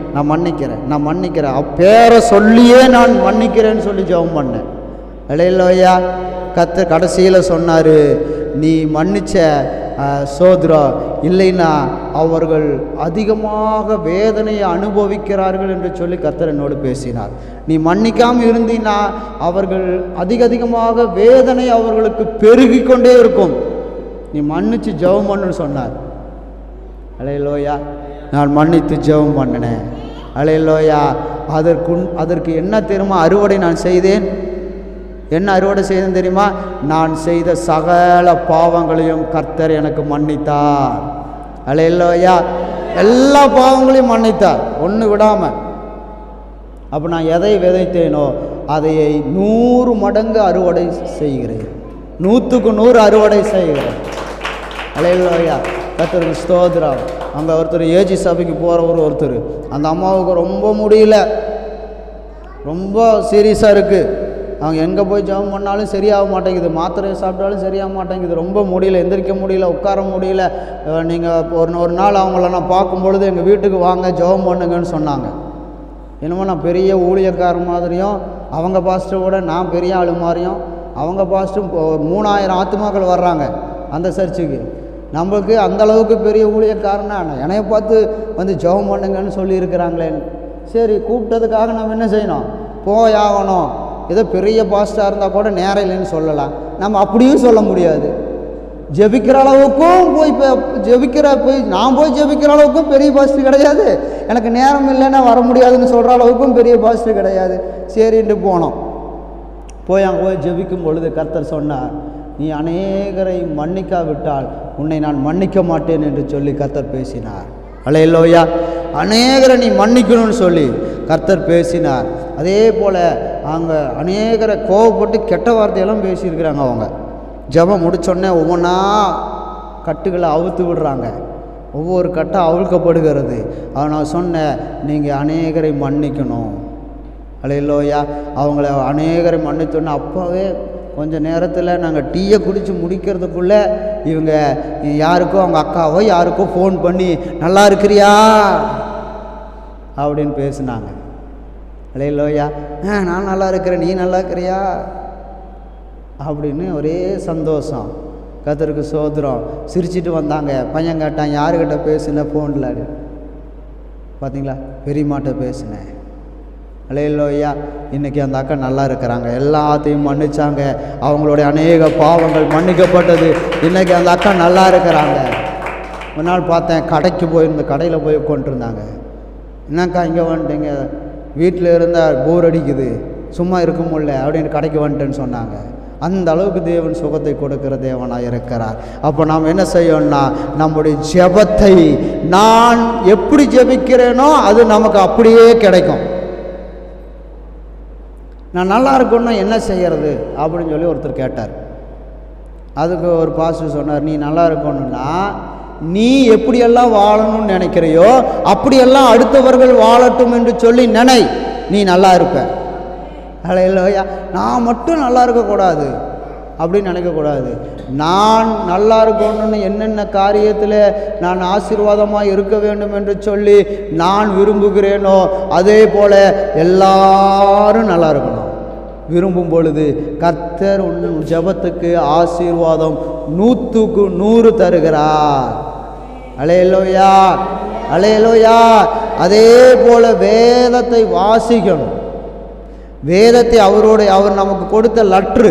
பேரை சொல்லியே நான் மன்னிக்கிறேன்னு சொல்லி ஜெபம் பண்ணேன். அல்லேலூயா. கர்த்தர் கடைசியில் சொன்னார், நீ மன்னிச்ச சோதரா இல்லைன்னா அவர்கள் அதிகமாக வேதனையை அனுபவிக்கிறார்கள் என்று சொல்லி கர்த்தர் என்னோடு பேசினார். நீ மன்னிக்காமல் இருந்தீன்னா அவர்கள் அதிகமாக வேதனை அவர்களுக்கு பெருகி கொண்டே இருக்கும். நீ மன்னிச்சு ஜெபம் பண்ணுன்னு சொன்னார். அல்லேலூயா. நான் மன்னித்து ஜெபம் பண்ணினேன். அல்லேலூயா. அதற்கு என்ன தெரியுமா அறுவடை நான் செய்தேன்? என்ன அறுவடை செய்தேன் தெரியுமா? நான் செய்த சகல பாவங்களையும் கர்த்தர் எனக்கு மன்னித்தார். அல்லேலூயா. எல்லா பாவங்களையும் மன்னித்தார், ஒன்று விடாமல். அப்போ நான் எதை விதைத்தேனோ அதை 100 மடங்கு அறுவடை செய்கிறேன். 100க்கு 100 அறுவடை செய்கிறேன். அல்லேலூயா. கர்த்தருக்கு ஸ்தோத்திரம். அங்கே ஒருத்தர் ஏஜி சபைக்கு போகிறவர் அந்த அம்மாவுக்கு ரொம்ப முடியல, ரொம்ப சீரியஸாக இருக்குது. அவங்க எங்கே போய் ஜெபம் பண்ணாலும் சரியாக மாட்டேங்குது, மாத்திரையை சாப்பிட்டாலும் சரியாக மாட்டேங்குது, ரொம்ப முடியல, எந்திரிக்க முடியல, உட்கார முடியல. நீங்கள் ஒரு நாள் அவங்கள நான் பார்க்கும்பொழுது எங்கள் வீட்டுக்கு வாங்க ஜெபம் பண்ணுங்கன்னு சொன்னாங்க. என்னமோ நான் பெரிய ஊழியக்கார மாதிரியும், அவங்க பாஸ்டரோட நான் பெரிய ஆளு மாதிரியும். அவங்க பாஸ்ட்டும் 3000 ஆத்துமாக்கள் வர்றாங்க அந்த சர்ச்சுக்கு. நம்மளுக்கு அந்தளவுக்கு பெரிய ஊழியக்காரனா என்னைய பார்த்து வந்து ஜெபம் பண்ணுங்கன்னு சொல்லியிருக்கிறாங்களேன்னு. சரி, கூப்பிட்டதுக்காக நம்ம என்ன செய்யணும்? போயாகணும். ஏதோ பெரிய பாஸ்டாக இருந்தால் கூட நேரம் இல்லைன்னு சொல்லலாம், நம்ம அப்படியும் சொல்ல முடியாது. ஜெபிக்கிற அளவுக்கும் நான் போய் ஜெபிக்கிற அளவுக்கும் பெரிய பாஸ்ட்டு கிடையாது. எனக்கு நேரம் இல்லைன்னா வர முடியாதுன்னு சொல்கிற அளவுக்கும் பெரிய பாஸ்ட்டு கிடையாது. சரின்ட்டு போனோம். அங்கே போய் ஜெபிக்கும் பொழுது கர்த்தர் சொன்னார், நீ அநேகரை மன்னிக்காவிட்டால் உன்னை நான் மன்னிக்க மாட்டேன் என்று சொல்லி கர்த்தர் பேசினார். அல்லேலூயா. அநேகரை நீ மன்னிக்கணும்னு சொல்லி கர்த்தர் பேசினார். அதே போல் அங்கே அநேகரை கோவப்பட்டு கெட்ட வார்த்தையெல்லாம் பேசியிருக்கிறாங்க. அவங்க ஜெபம் முடிச்சோடனே ஒவ்வொன்றா கட்டுகளை அவுத்து விடுறாங்க, ஒவ்வொரு கட்டாக அவிழ்க்கப்படுகிறது. நான் சொன்னேன், நீங்கள் அநேகரை மன்னிக்கணும். அல்லேலூயா. அவங்கள அநேகரை மன்னிச்சோன்னே அப்போவே கொஞ்சம் நேரத்தில் நாங்கள் டீயை குடித்து முடிக்கிறதுக்குள்ளே இவங்க யாருக்கோ அவங்க அக்காவோ யாருக்கோ ஃபோன் பண்ணி நல்லா இருக்கிறியா அப்படின்னு பேசினாங்க. அல்லேலூயா. நான் நல்லா இருக்கிறேன், நீ நல்லா இருக்கிறியா அப்படின்னு ஒரே சந்தோஷம். கர்த்தருக்கு ஸ்தோத்திரம். சிரிச்சிட்டு வந்தாங்க. பையன் கேட்டான், யாருக்கிட்ட பேசுனேன் ஃபோனில்? பார்த்தீங்களா, பெரியம்மாட்ட பேசினேன். அல்லேலூயா. இன்றைக்கி அந்த அக்கா நல்லா இருக்கிறாங்க, எல்லாத்தையும் மன்னிச்சாங்க, அவங்களுடைய அநேக பாவங்கள் மன்னிக்கப்பட்டது. இன்றைக்கி அந்த அக்கா நல்லா இருக்கிறாங்க. ஒரு நாள் பார்த்தேன், கடைக்கு போயிருந்த கடையில் போய் உட்காந்துருந்தாங்க. என்னக்கா இங்கே வந்துட்டீங்க? வீட்டில் இருந்தால் போர் அடிக்குது, சும்மா இருக்க முடியல அப்படின்னு கடைக்கு வந்துட்டேன்னு சொன்னாங்க. அந்த அளவுக்கு தேவன் சுகத்தை கொடுக்கிற தேவனாக இருக்கிறார். அப்போ நாம் என்ன செய்யணும்னா, நம்முடைய ஜெபத்தை நான் எப்படி ஜெபிக்கிறேனோ அது நமக்கு அப்படியே கிடைக்கும். நான் நல்லா இருக்கணும்னா என்ன செய்கிறது அப்படின்னு சொல்லி ஒருத்தர் கேட்டார். அதுக்கு ஒரு பாஸ்டர் சொன்னார், நீ நல்லா இருக்கணும்னா நீ எப்படியெல்லாம் வாழணும்னு நினைக்கிறையோ அப்படியெல்லாம் அடுத்தவர்கள் வாழட்டும் என்று சொல்லி நினை, நீ நல்லா இருப்ப. அல்லேலூயா. நான் மட்டும் நல்லா இருக்கக்கூடாது அப்படின்னு நினைக்கக்கூடாது. நான் நல்லா இருக்கணும்னு என்னென்ன காரியத்தில் நான் ஆசீர்வாதமாக இருக்க வேண்டும் என்று சொல்லி நான் விரும்புகிறேனோ அதே போல் எல்லாரும் நல்லா இருக்கணும். விரும்பும் பொழுது கர்த்தர் உன் ஜெபத்துக்கு ஆசீர்வாதம் 100க்கு 100 தருகிறார். அல்லேலூயா. அல்லேலூயா. அதே போல் வேதத்தை வாசிக்கணும். வேதத்தை அவர் நமக்கு கொடுத்த லெட்ரு,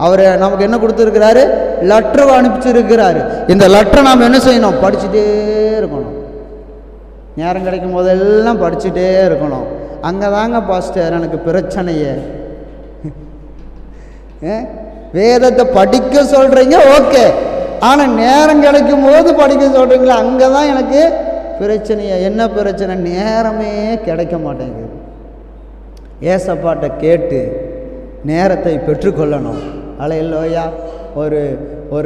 அவர் நமக்கு என்ன கொடுத்துருக்கிறாரு? லெட்ரு அனுப்பிச்சிருக்கிறாரு. இந்த லெட்டரை நாம் என்ன செய்யணும்? படிச்சுட்டே இருக்கணும். நேரம் கிடைக்கும் போதெல்லாம் படிச்சுட்டே இருக்கணும். அங்கே தாங்க பாஸ்டர் எனக்கு பிரச்சனையே. வேதத்தை படிக்க சொல்கிறீங்க, ஓகே, ஆனால் நேரம் கிடைக்கும் போது படிக்க சொல்கிறீங்களா, அங்கே தான் எனக்கு பிரச்சனையா? என்ன பிரச்சனை? நேரமே கிடைக்க மாட்டேங்குது. ஏசப்பாட்ட கேட்டு நேரத்தை பெற்றுக்கொள்ளணும். அல்லேலூயா. ஒரு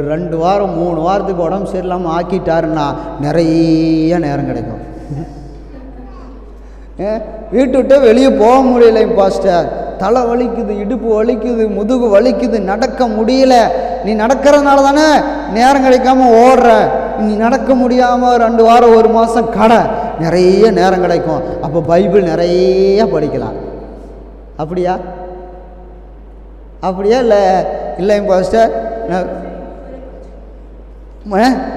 2 வாரம் 3 வாரத்துக்கு உடம்பு சரியில்லாமல் ஆக்கிட்டாருன்னா நிறைய நேரம் கிடைக்கும். வீட்டு விட்டு வெளியே போக முடியலை பாஸ்டர், தலை வலிக்குது, இடுப்பு வலிக்குது, முதுகு வலிக்குது, நடக்க முடியல. நீ நடக்கிறதுனால தானே நேரம் கிடைக்காம ஓடுற. நீ நடக்க முடியாமல் 2 வாரம் 1 மாதம் கடை, நிறைய நேரம் கிடைக்கும். அப்போ பைபிள் நிறைய படிக்கலாம். அப்படியா? இல்லை இல்லைங்க பாஸ்டர்,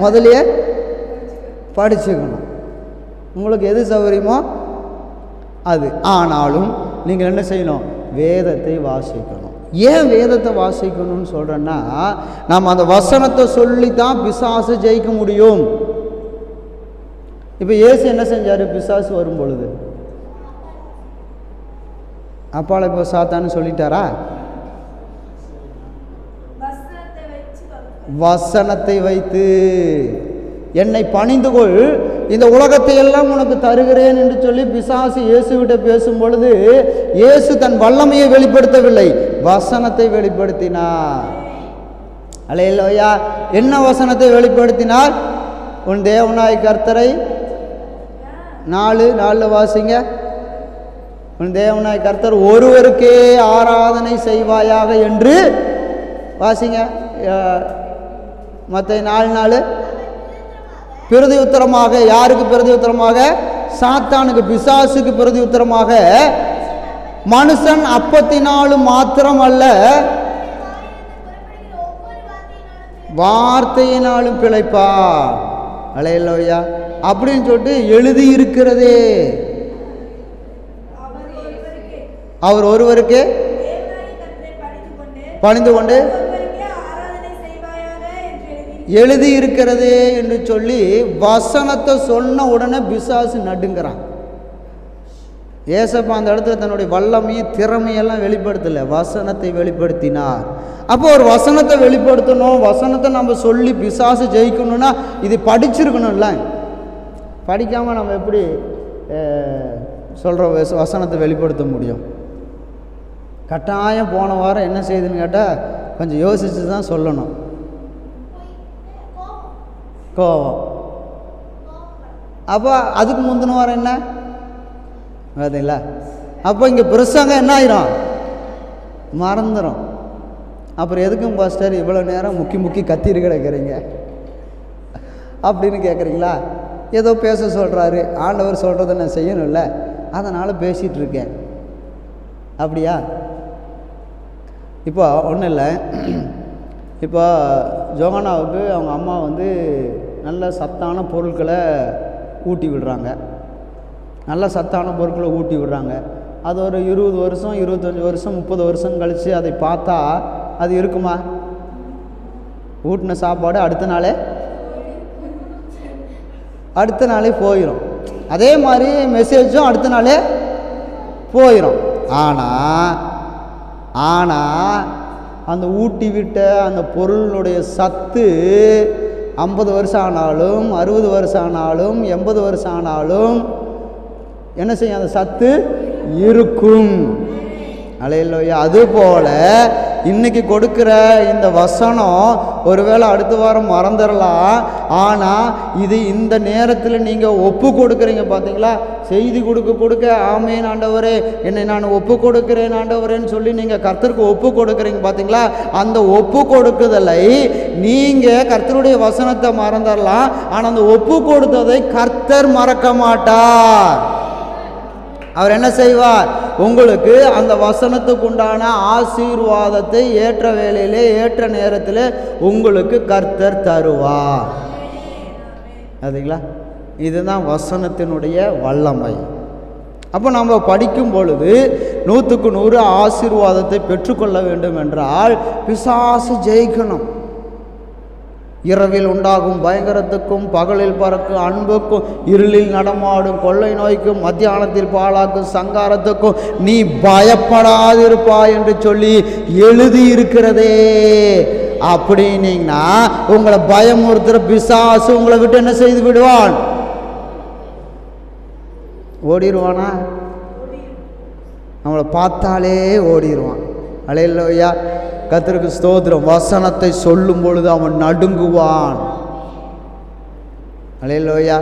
முதலையே படிச்சுக்கணும். உங்களுக்கு எது சௌகரியமோ அது. ஆனாலும் நீங்கள் என்ன செய்யணும்? வேதத்தை வாசிக்கணும். ஏன் வேதத்தை வாசிக்கணும்னு சொல்கிறேன்னா, நாம் அந்த வசனத்தை சொல்லி தான் பிசாசு ஜெயிக்க முடியும். இப்போ இயேசு என்ன செஞ்சார்? பிசாசு வரும் பொழுது அப்பால இப்போ சாத்தான்னு சொல்லிட்டாரா? வசனத்தை வைத்து என்னை பணிந்து கொள், இந்த உலகத்தை எல்லாம் உனக்கு தருகிறேன் என்று சொல்லி பிசாசு இயேசுவிட்ட பேசும் பொழுது இயேசு தன் வல்லமையை வெளிப்படுத்தவில்லை, வசனத்தை வெளிப்படுத்தினார். அல்லேலூயா. என்ன வசனத்தை வெளிப்படுத்தினார்? உன் தேவனாய் கர்த்தரை 4:4 வாசிங்க. உன் தேவனாய் கர்த்தர் ஒருவருக்கே ஆராதனை செய்வாயாக என்று வாசிங்க. மத்தேயு 4:4. பிரதி உத்தரமாக, யாருக்கு பிரதி உத்தரமாக? சாத்தானுக்கு, பிசாசுக்கு பிரதி உத்தரமாக, மனுஷன் அப்பத்தினாலும் மாத்திரம் அல்ல வார்த்தையினாலும் பிழைப்பா. அல்லேலூயா. அப்படின்னு சொல்லிட்டு எழுதி இருக்கிறதே. அவர் ஒருவருக்கு பணிந்து கொண்டு எழுதி இருக்கிறதே என்று சொல்லி வசனத்தை சொன்ன உடனே பிசாசு நடுங்கிறான். ஏசப்பா அந்த இடத்துல தன்னுடைய வல்லமையும் திறமையெல்லாம் வெளிப்படுத்தலை, வசனத்தை வெளிப்படுத்தினார். அப்போ ஒரு வசனத்தை வெளிப்படுத்தணும், வசனத்தை நம்ம சொல்லி பிசாசு ஜெயிக்கணும்னா இது படிச்சிருக்கணும்ல. படிக்காமல் நம்ம எப்படி சொல்கிற வசனத்தை வெளிப்படுத்த முடியும்? கட்டாயம் போன வாரம் என்ன செய்யுதுன்னு கேட்டால் கொஞ்சம் யோசித்து தான் சொல்லணும். கோபம். அப்போ அதுக்கு முந்தின வாரம் என்ன பார்த்தீங்களா? அப்போ இங்கே பிரசங்கம் என்ன ஆயிரும்? மறந்துடும். அப்புறம் எதுக்கும் பாஸ்டர் இவ்வளோ நேரம் முக்கி கத்திட்டு கிடக்கிறீங்க அப்படின்னு கேட்குறீங்களா? ஏதோ பேச சொல்கிறாரு, ஆண்டவர் சொல்கிறத நான் செய்யணும்ல, அதனால் பேசிகிட்டு இருக்கேன். அப்படியா? இப்போ ஒன்றும் இல்லை. இப்போ ஜோகானாவுக்கு அவங்க அம்மா வந்து நல்ல சத்தான பொருட்களை ஊட்டி விடுறாங்க. நல்ல சத்தான பொருட்களை ஊட்டி விடுறாங்க. அது ஒரு 20 வருஷம் 25 வருஷம் 30 வருஷம் கழித்து அதை பார்த்தா அது இருக்குமா? ஊட்டின சாப்பாடு அடுத்த நாளே போயிடும். அதே மாதிரி மெசேஜும் அடுத்த நாளே போயிடும். ஆனால் அந்த ஊட்டி விட்ட அந்த பொருளினுடைய சத்து 50 வருஷம் ஆனாலும் 60 வருஷம் ஆனாலும் 80 வருஷம் ஆனாலும் என்ன செய்யும்? அந்த சத்து இருக்கும். அல்லேலூயா. அதுபோல் இன்னைக்கு கொடுக்குற இந்த வசனம் ஒருவேளை அடுத்த வாரம் மறந்துடலாம். ஆனால் இது இந்த நேரத்தில் நீங்கள் ஒப்பு கொடுக்குறீங்க பார்த்தீங்களா? செய்தி கொடுக்க ஆமேன் ஆண்டவரே, என்னை நான் ஒப்பு கொடுக்கிறேன் ஆண்டவரேன்னு சொல்லி நீங்கள் கர்த்தருக்கு ஒப்பு கொடுக்குறீங்க பார்த்தீங்களா? அந்த ஒப்பு கொடுக்குதலை நீங்கள் கர்த்தருடைய வசனத்தை மறந்துடலாம். ஆனால் அந்த ஒப்பு கொடுத்ததை கர்த்தர் மறக்க மாட்டார். அவர் என்ன செய்வார்? உங்களுக்கு அந்த வசனத்துக்கு உண்டான ஆசீர்வாதத்தை ஏற்ற வேளையிலே ஏற்ற நேரத்தில் உங்களுக்கு கர்த்தர் தருவார். அதுங்களா? இதுதான் வசனத்தினுடைய வல்லமை. அப்போ நம்ம படிக்கும் பொழுது 100க்கு 100 ஆசீர்வாதத்தை பெற்றுக்கொள்ள வேண்டும் என்றால் பிசாசு ஜெயிக்கணும். இரவில் உண்டாகும் பயங்கரத்துக்கும் பகலில் பறக்கும் அன்புக்கும் இருளில் நடமாடும் கொள்ளை நோய்க்கும் மத்தியானத்தில் பாழாக்கும் சங்காரத்துக்கும் நீ பயப்படாதிருப்பாய் என்று சொல்லி எழுதி இருக்கிறதே. அப்படின்னீங்கன்னா உங்களை பயமுறுத்துகிற பிசாசு உங்களை விட்டு என்ன செய்து விடுவான்? ஓடிடுவானா? நம்மளை பார்த்தாலே ஓடிடுவான். அல்லேலூயா, கர்த்தருக்கு ஸ்தோத்திரம். வசனத்தை சொல்லும் பொழுது அவன் நடுங்குவான். அல்லேலூயா.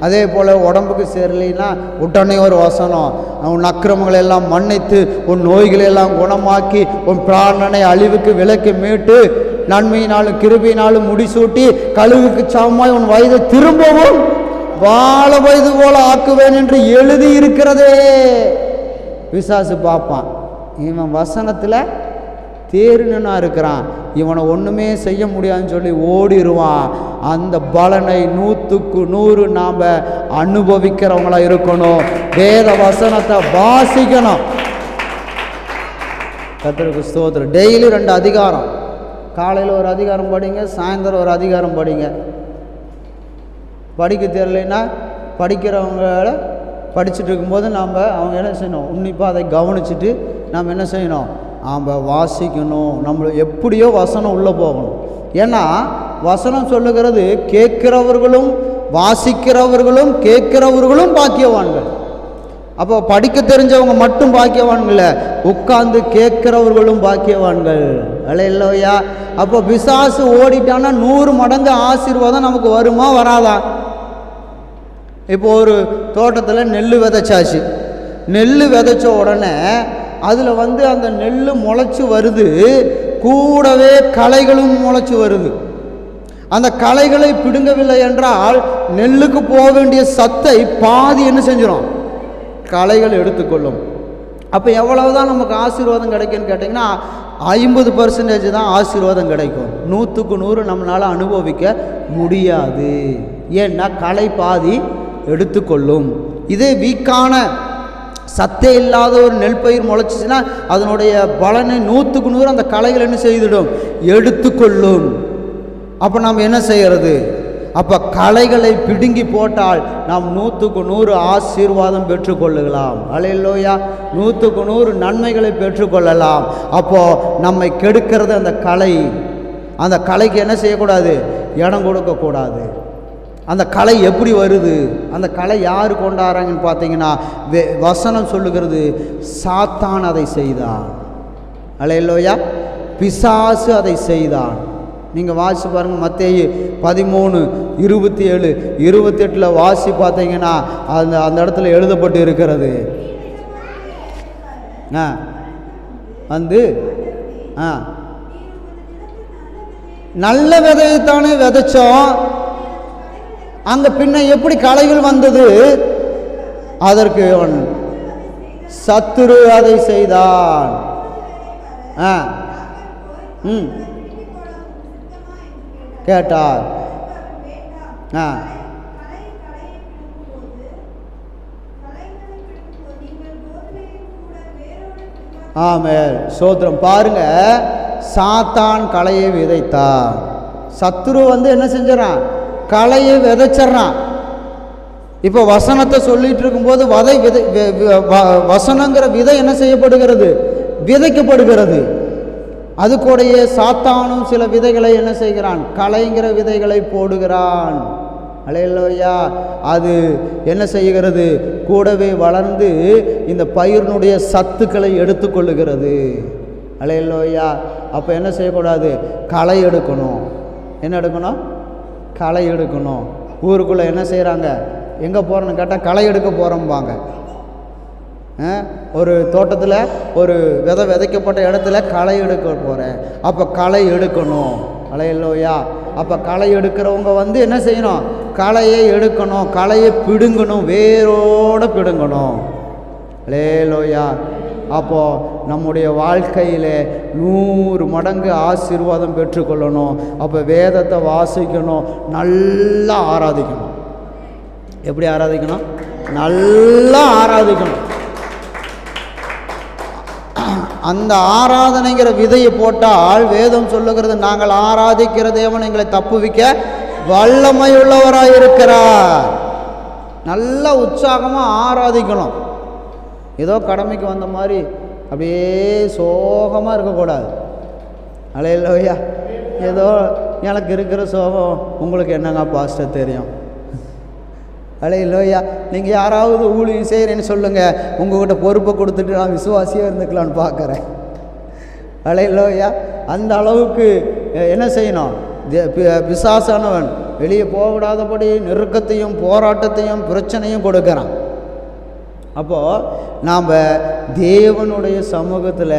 அதே போல் உடம்புக்கு சேரலைன்னா உடனே ஒரு வசனம், உன் அக்கிரமங்களை எல்லாம் மன்னித்து உன் நோய்களை எல்லாம் குணமாக்கி உன் பிராணனை அழிவுக்கு விலக்கி மீட்டு நன்மையினாலும் கிருபையினாலும் முடிசூட்டி கழுவுக்கு சமமாய் உன் வயதை திரும்பவும் வாழ வயது போல ஆக்குவேன் என்று எழுதி இருக்கிறதே. பிசாசு பார்ப்பான், இவன் வசனத்தில் தேர்னா இருக்கிறான், இவனை ஒன்றுமே செய்ய முடியாதுன்னு சொல்லி ஓடிடுவான். அந்த பலனை 100க்கு 100 நாம் அனுபவிக்கிறவங்களா இருக்கணும். வேத வசனத்தை வாசிக்கணும். கர்த்தருக்கு ஸ்தோத்திரம். டெய்லி 2 அதிகாரம், காலையில் ஒரு அதிகாரம் படிங்க, சாயந்தரம் ஒரு அதிகாரம் படிங்க. படிக்க தெரியலைன்னா படிக்கிறவங்கள படிச்சுட்டு இருக்கும்போது நாம் அவங்க என்ன செய்யணும், உன்னிப்பாக அதை கவனிச்சுட்டு நாம் என்ன செய்யணும், நாம் வாசிக்கணும். நம்மளை எப்படியோ வசனம் உள்ளே போகணும். ஏன்னா வசனம் சொல்லுகிறது கேட்கிறவர்களும் வாசிக்கிறவர்களும் கேட்கிறவர்களும் பாக்கியவான்கள். அப்போ படிக்க தெரிஞ்சவங்க மட்டும் பாக்கியவான்கள், உட்கார்ந்து கேட்கிறவர்களும் பாக்கியவான்கள். அல்லேலூயா. அப்போ பிசாசு ஓடிட்டான்னா 100 மடங்கு ஆசீர்வாதம் நமக்கு வருமா வராதா? இப்போ ஒரு தோட்டத்தில் நெல் விதைச்சாச்சு. நெல் விதைச்ச உடனே அதில் அந்த நெல் முளைச்சி வருது, கூடவே களைகளும் முளைச்சி வருது. அந்த களைகளை பிடுங்கவில்லை என்றால் நெல்லுக்கு போக வேண்டிய சத்தை பாதி என்ன செஞ்சிடும், களைகள் எடுத்துக்கொள்ளும். அப்போ எவ்வளவுதான் நமக்கு ஆசீர்வாதம் கிடைக்குன்னு கேட்டிங்கன்னா 50% தான் ஆசீர்வாதம் கிடைக்கும். 100க்கு 100 நம்மளால் அனுபவிக்க முடியாது. ஏன்னா களை பாதி எடுத்துக்கொள்ளும். இதே வீக்கான சத்தே இல்லாத ஒரு நெல் பயிர் முளைச்சிச்சுன்னா அதனுடைய பலனை 100க்கு 100 அந்த களைகள் என்ன செய்துடும், எடுத்துக்கொள்ளும். அப்போ நாம் என்ன செய்கிறது? அப்போ களைகளை பிடுங்கி போட்டால் நாம் 100க்கு 100 ஆசீர்வாதம் பெற்றுக்கொள்ளலாம். அல்லேலூயா. 100க்கு 100 நன்மைகளை பெற்றுக்கொள்ளலாம். அப்போது நம்மை கெடுக்கிறது அந்த களை. அந்த களைக்கு என்ன செய்யக்கூடாது, இடம் கொடுக்கக்கூடாது. அந்த கலை எப்படி வருது, அந்த கலை யார் கொண்டாடுறாங்கன்னு பார்த்தீங்கன்னா வசனம் சொல்லுகிறது சாத்தான் அதை செய்தான். அல்லேலூயா. பிசாசு அதை செய்தான். நீங்கள் வாசி பாருங்கள், மத்தேயு 13:27, 28 வாசி பார்த்தீங்கன்னா அந்த இடத்துல எழுதப்பட்டு இருக்கிறது. நல்ல விதையைத்தானே விதைச்சோம், அங்கே பின்ன எப்படி களைகள் வந்தது? அதற்கு சத்துரு அதை செய்தான். கேட்டார். ஆமென். சோத்திரம். பாருங்க, சாத்தான் களையை விதைத்தான். சத்துரு என்ன செஞ்சான், களையை விதைச்சிட்றான். இப்போ வசனத்தை சொல்லிட்டு இருக்கும்போது வசனங்கிற விதை என்ன செய்யப்படுகிறது, விதைக்கப்படுகிறது. அது கூடயே சாத்தானும் சில விதைகளை என்ன செய்கிறான், களைங்கிற விதைகளை போடுகிறான். அல்லேலூயா. அது என்ன செய்கிறது, கூடவே வளர்ந்து இந்த பயிரினுடைய சத்துக்களை எடுத்துக்கொள்ளுகிறது. அல்லேலூயா. அப்போ என்ன செய்யக்கூடாது, களை எடுக்கணும். என்ன எடுக்கணும், களை எடுக்கணும். ஊருக்குள்ளே என்ன செய்கிறாங்க, எங்கே போகிறோன்னு கேட்டால் களை எடுக்க போகிறோம்பாங்க. ஒரு தோட்டத்தில் ஒரு விதைக்கப்பட்ட இடத்துல களை எடுக்க போகிறேன். அப்போ களை எடுக்கணும். அல்லேலூயா. அப்போ களை எடுக்கிறவங்க என்ன செய்யணும், களையை எடுக்கணும், களையை பிடுங்கணும், வேரோடு பிடுங்கணும். அல்லேலூயா. அப்போது நம்முடைய வாழ்க்கையில் 100 மடங்கு ஆசீர்வாதம் பெற்றுக்கொள்ளணும். அப்போ வேதத்தை வாசிக்கணும், நல்லா ஆராதிக்கணும். எப்படி ஆராதிக்கணும், நல்லா ஆராதிக்கணும். அந்த ஆராதனைங்கிற விதையை போட்டால் வேதம் சொல்லுகிறது, நாங்கள் ஆராதிக்கிற தேவன் எங்களை தப்புவிக்க வல்லமை உள்ளவராக இருக்கிறார். நல்ல உற்சாகமாக ஆராதிக்கணும். ஏதோ கடமைக்கு வந்த மாதிரி அப்படியே சோகமாக இருக்கக்கூடாது. அல்லேலூயா. ஏதோ எனக்கு இருக்கிற சோகம் உங்களுக்கு என்னங்க பாஸ்டர் தெரியும். அல்லேலூயா. நீங்கள் யாராவது ஊழியம் செய்கிறேன்னு சொல்லுங்கள், உங்கள்கிட்ட பொறுப்பை கொடுத்துட்டு நான் விசுவாசியாக இருந்துக்கலான்னு பார்க்குறேன். அல்லேலூயா. அந்த அளவுக்கு என்ன செய்யணும்? பிசாசானவன் வெளியே போகவிடாதபடி நெருக்கத்தையும் போராட்டத்தையும் பிரச்சனையும் கொடுக்குறான். அப்போது நாம் தேவனுடைய சமூகத்தில்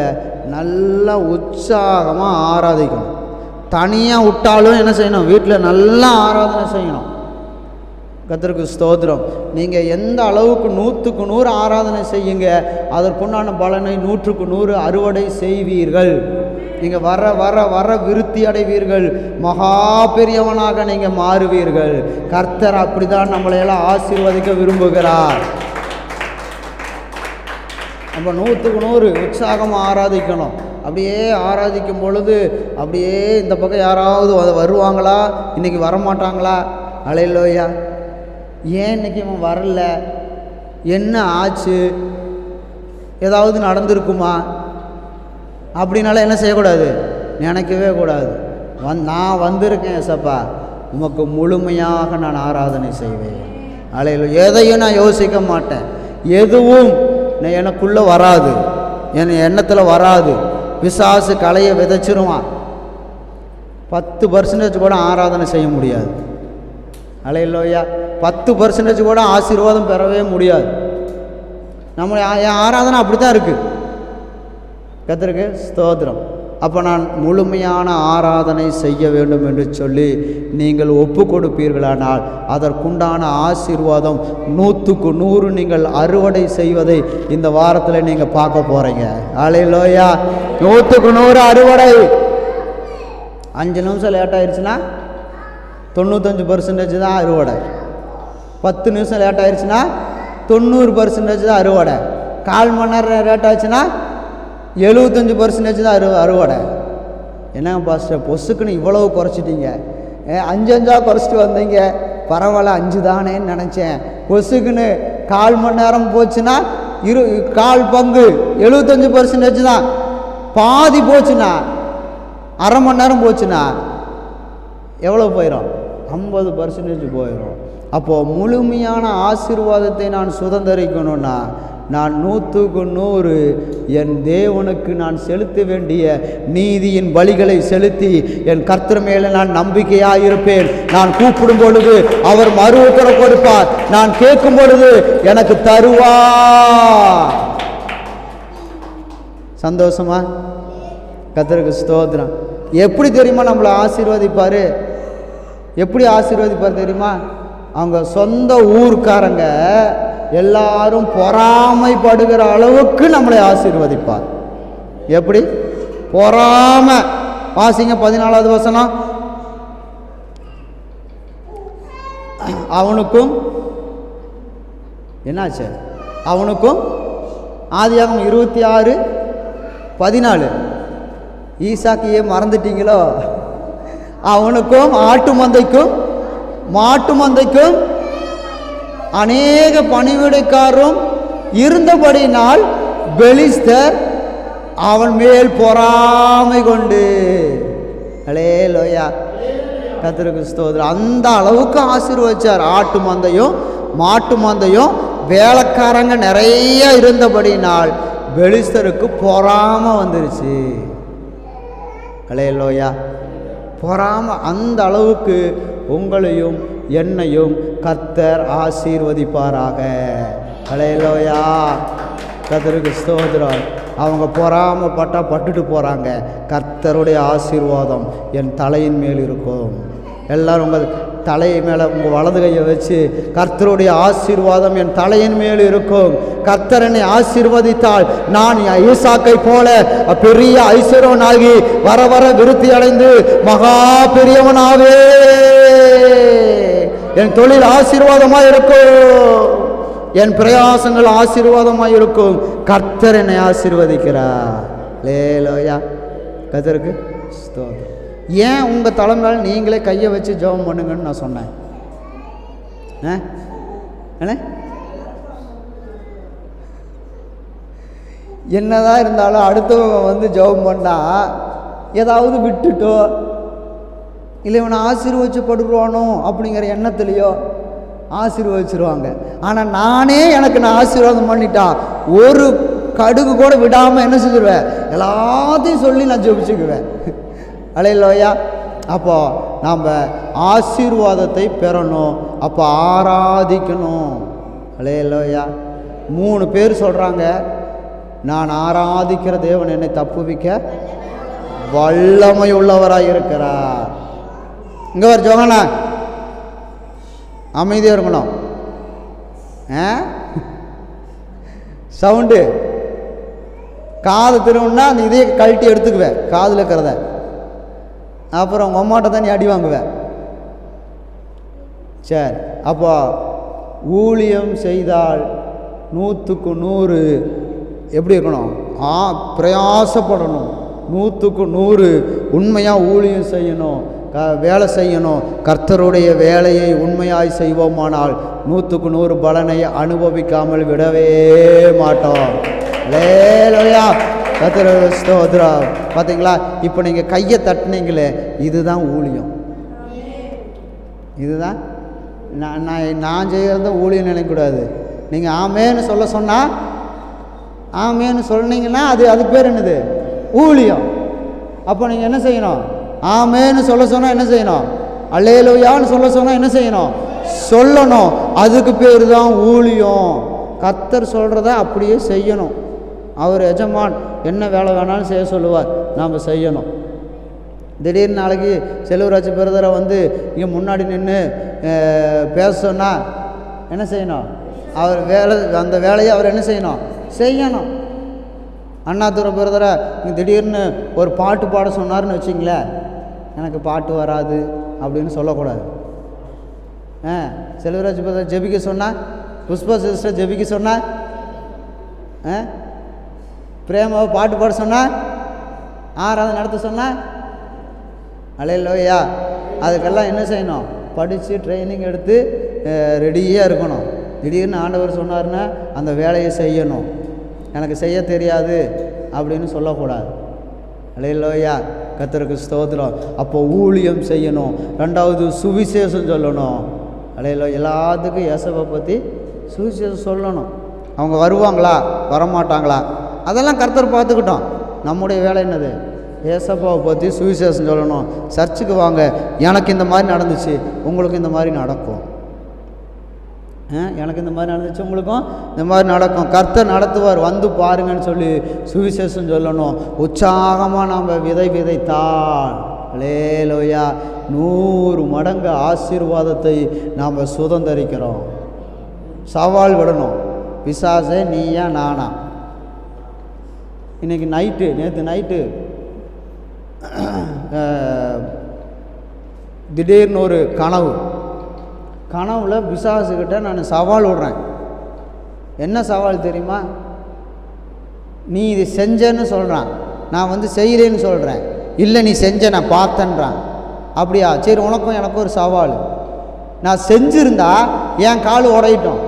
நல்லா உற்சாகமாக ஆராதிக்கணும். தனியாக விட்டாலும் என்ன செய்யணும்? வீட்டில் நல்லா ஆராதனை செய்யணும். கர்த்தருக்கு ஸ்தோத்திரம். நீங்கள் எந்த அளவுக்கு 100க்கு 100 ஆராதனை செய்யுங்க, அதற்குண்டான பலனை 100க்கு 100 அறுவடை செய்வீர்கள். நீங்கள் வர வர வர விருத்தி அடைவீர்கள், மகா பெரியவனாக நீங்கள் மாறுவீர்கள். கர்த்தர் அப்படி தான் நம்மளையெல்லாம் ஆசீர்வதிக்க விரும்புகிறார். நம்ம 100க்கு 100 உற்சாகமாக ஆராதிக்கணும். அப்படியே ஆராதிக்கும் பொழுது அப்படியே இந்த பக்கம் யாராவது வருவாங்களா, இன்றைக்கி வரமாட்டாங்களா? அல்லேலூயா. ஏன் இன்றைக்கி அவன் வரல, என்ன ஆச்சு, ஏதாவது நடந்திருக்குமா அப்படின்னால என்ன செய்யக்கூடாது? நினைக்கவே கூடாது. நான் வந்திருக்கேன் ஏசப்பா, உமக்கு முழுமையாக நான் ஆராதனை செய்வேன். அல்லேலூயா. எதையும் நான் யோசிக்க மாட்டேன், எதுவும் எனக்குள்ளே வராது, என் எண்ணத்தில் வராது. பிசாசு கலையை விதைச்சிருவான். 10% கூட ஆராதனை செய்ய முடியாது. அல்லேலூயா. 10% கூட ஆசீர்வாதம் பெறவே முடியாது. நம்ம என் ஆராதனை அப்படி தான் இருக்குது. கர்த்தருக்கு ஸ்தோத்திரம். அப்போ நான் முழுமையான ஆராதனை செய்ய வேண்டும் என்று சொல்லி நீங்கள் ஒப்பு கொடுப்பீர்களானால் அதற்குண்டான ஆசீர்வாதம் 100க்கு 100 நீங்கள் அறுவடை செய்வதை இந்த வாரத்தில் நீங்கள் பார்க்க போகிறீங்க. அல்லேலூயா. 100க்கு 100 அறுவடை. 5 நிமிஷம் லேட் ஆயிடுச்சுன்னா 95% தான் அறுவடை. 10 நிமிஷம் லேட் ஆயிடுச்சுன்னா 90% தான் அறுவடை. 1/4 மணி நேரம் லேட் ஆச்சுன்னா 75% தான் அறுவடை. என்னங்க பாஸ்டர், பொசுக்குன்னு இவ்வளவு குறைச்சிட்டீங்க, 5 குறைச்சிட்டு வந்தீங்க, பரவாயில்ல 5 தானேன்னு நினச்சேன். பொசுக்குன்னு 1/4 மணி நேரம் போச்சுன்னா 1/4 பங்கு 75% தான். பாதி போச்சுன்னா, அரை மணி நேரம் போச்சுன்னா எவ்வளோ போயிடும்? 50% போயிடும். அப்போது முழுமையான ஆசீர்வாதத்தை நான் சுதந்திரிக்கணும்னா நான் 100க்கு 100 என் தேவனுக்கு நான் செலுத்த வேண்டிய நீதியின் பலிகளை செலுத்தி என் கர்த்தர் மேலே நான் நம்பிக்கையாக இருப்பேன். நான் கூப்பிடும் பொழுது அவர் மறு உத்தரவு கொடுப்பார், நான் கேட்கும் பொழுது எனக்கு தருவார். சந்தோஷமா? கர்த்தருக்கு ஸ்தோத்திரம். எப்படி தெரியுமா நம்மளை ஆசீர்வதிப்பார்? எப்படி ஆசீர்வதிப்பார் தெரியுமா? அவங்க சொந்த ஊர்க்காரங்க எல்லாரும் பொறாமைப்படுகிற அளவுக்கு நம்மளை ஆசீர்வதிப்பார். எப்படி? பொறாமை. வாசிங்க 14வது வசனம். அவனுக்கும் என்னாச்சு? அவனுக்கும் ஆதியாகமம் 26:14. ஈசாக்கியே மறந்துட்டீங்களோ? அவனுக்கும் ஆட்டு மந்தைக்கும் மாட்டு மந்தைக்கும் அநேக பணிவிடைக்காரரும் இருந்தபடினால் பெலிஸ்தர் அவன் மேல் பொறாமை கொண்டு. அல்லேலூயா. கர்த்தருக்கு ஸ்தோத்திரம். அந்த அளவுக்கு ஆசீர்வதிச்சார். ஆட்டு மந்தையும் மாட்டு மந்தையும் வேலைக்காரங்க நிறைய இருந்தபடினால் பெலிஸ்தருக்கு பொறாமை வந்துருச்சு. அல்லேலூயா. பொறாமை. அந்த அளவுக்கு உங்களையும் என்னையும் கர்த்தர் ஆசீர்வதிப்பாராக. அல்லேலூயா. கர்த்தருக்கு ஸ்தோத்திரம். அவங்க பொறாமைப்பட்டா பட்டுட்டு போகிறாங்க. கர்த்தருடைய ஆசீர்வாதம் என் தலையின் மேல் இருக்கும். எல்லோரும் உங்கள் தலை மேலே உங்கள் வலது கையை வச்சு, கர்த்தருடைய ஆசீர்வாதம் என் தலையின் மேல் இருக்கும். கர்த்தர் என்னை ஆசீர்வதித்தால் நான் ஈசாக்கை போல பெரிய ஐஸ்வர்யவனாகி வர வர விருத்தி அடைந்து மகா பெரியவனாவே. என் தொழில் ஆசீர்வாதமாக இருக்கும், என் பிரயாசங்கள் ஆசீர்வாதமாக இருக்கும். கர்த்தர் என்னை ஆசீர்வதிக்கிறார். அல்லேலூயா. கர்த்தருக்கு ஸ்தோத்திரம். ஏன் உங்கள் தலைமையில் நீங்களே கையை வச்சு ஜெபம் பண்ணுங்கன்னு நான் சொன்னேன்? என்னதான் இருந்தாலும் அடுத்தவங்க வந்து ஜெபம் பண்ணால் ஏதாவது விட்டுட்டோ இல்லை இவனை ஆசீர்வதிச்சு படுவானோ அப்படிங்கிற எண்ணத்துலையோ ஆசீர்வதிச்சிருவாங்க. ஆனால் நானே எனக்கு நான் ஆசீர்வாதம் பண்ணிட்டா ஒரு கடுகு கூட விடாமல் என்ன செஞ்சிருவேன், எல்லாத்தையும் சொல்லி நான் ஜெபிச்சுக்குவேன். அல்லேலூயா. அப்போ நாம் ஆசீர்வாதத்தை பெறணும், அப்போ ஆராதிக்கணும். அல்லேலூயா. 3 பேர் சொல்கிறாங்க, நான் ஆராதிக்கிற தேவன் என்னை தப்புவிக்க வல்லமை உள்ளவராக இருக்கிறார். இங்கே வர ஜோகனா அமைதியாக இருக்கணும். சவுண்டு காது திரும்பினா அந்த இதையை கழட்டி எடுத்துக்குவேன், காதில் இருக்கிறத. அப்புறம் உங்கள் அம்மாட்ட தான் நீ அடி வாங்குவேன். சரி, அப்போ ஊழியம் செய்தால் 100க்கு 100 எப்படி இருக்கணும், பிரயாசப்படணும். 100க்கு 100 உண்மையாக ஊழியம் செய்யணும், வேலை செய்யணும். கர்த்தருடைய வேலையை உண்மையாய் செய்வோமானால் 100க்கு 100 பலனை அனுபவிக்காமல் விடவே மாட்டோம். அல்லேலூயா. கர்த்தர் ஸ்தோத்திரம். பார்த்தீங்களா, இப்போ நீங்கள் கையை தட்டினீங்களே, இதுதான் ஊழியம். இதுதான் நான் செய்கிறத ஊழியம் நினைக்கக்கூடாது. நீங்கள் ஆமேன்னு சொல்ல சொன்னால், ஆமேன்னு சொன்னீங்கன்னா அது பேர் என்னது, ஊழியம். அப்போ நீங்கள் என்ன செய்யணும், ஆமேன்னு சொல்ல சொன்னால் என்ன செய்யணும், அல்லேலூயான்னு சொல்ல சொன்னால் என்ன செய்யணும், சொல்லணும். அதுக்கு பேர் தான் ஊழியம். கர்த்தர் சொல்கிறத அப்படியே செய்யணும். அவர் எஜமான் என்ன வேலை வேணாலும் செய்ய சொல்லுவார், நாம் செய்யணும். திடீர்னு நாளைக்கு செல்வராஜ் பிரதரை வந்து இங்கே முன்னாடி நின்று பேச சொன்னால் என்ன செய்யணும், அவர் அந்த வேலையை அவர் என்ன செய்யணும். அண்ணாதுரை பிரதரை திடீர்னு ஒரு பாட்டு பாட சொன்னார்னு வச்சிங்களேன், எனக்கு பாட்டு வராது அப்படின்னு சொல்லக்கூடாது. செல்வராஜ் பிரதர் ஜெபிக்க சொன்னால், புஷ்பா சிஸ்டர் ஜெபிக்க சொன்னால், பிரேமாவை பாட்டு பாட சொன்னால், ஆராதனை நடத்த சொன்னால், அல்லேலூயா. அதுக்கெல்லாம் என்ன செய்யணும், படித்து ட்ரைனிங் எடுத்து ரெடியாக இருக்கணும். திடீர்னு ஆண்டவர் சொன்னார்னா அந்த வேலையை செய்யணும். எனக்கு செய்ய தெரியாது அப்படின்னு சொல்லக்கூடாது. அல்லேலூயா. கர்த்தருக்கு ஸ்தோத்திரம். அப்போ ஊழியம் செய்யணும். 2வது சுவிசேஷம் சொல்லணும். அல்லேலூயா. எல்லாத்துக்கும் இயேசுவை பற்றி சுவிசேஷம் சொல்லணும். அவங்க வருவாங்களா வரமாட்டாங்களா அதெல்லாம் கர்த்தர் பார்த்துக்கிட்டோம். நம்முடைய வேலை என்னது, இயேசுவை பற்றி சுவிசேஷம் சொல்லணும். சர்ச்சுக்கு வாங்க, எனக்கு இந்த மாதிரி நடந்துச்சு, உங்களுக்கு இந்த மாதிரி நடக்கும். எனக்கு இந்த மாதிரி நடந்துச்சு, உங்களுக்கும் இந்த மாதிரி நடக்கும். கர்த்தர் நடத்துவார், வந்து பாருங்கன்னு சொல்லி சுவிசேஷம் சொல்லணும். உற்சாகமாக நாம் விதைத்தால் அல்லேலூயா 100 மடங்கு ஆசீர்வாதத்தை நாம் சுதந்தரிக்கிறோம். சவால் விடணும், பிசாசே நீயா நானா. இன்றைக்கி நேற்று நைட்டு திடீர்னு ஒரு கனவுல பிசாசுக்கிட்ட நான் சவால் விடுறேன். என்ன சவால் தெரியுமா, நீ இது செஞ்சேன்னு சொல்கிறான், நான் வந்து செய்கிறேன்னு சொல்கிறேன். இல்லை நீ செஞ்ச நான் பார்த்தேன்றான். அப்படியா, சரி உனக்கும் எனக்கும் ஒரு சவால். நான் செஞ்சுருந்தா என் கால் உடையிட்டோம்,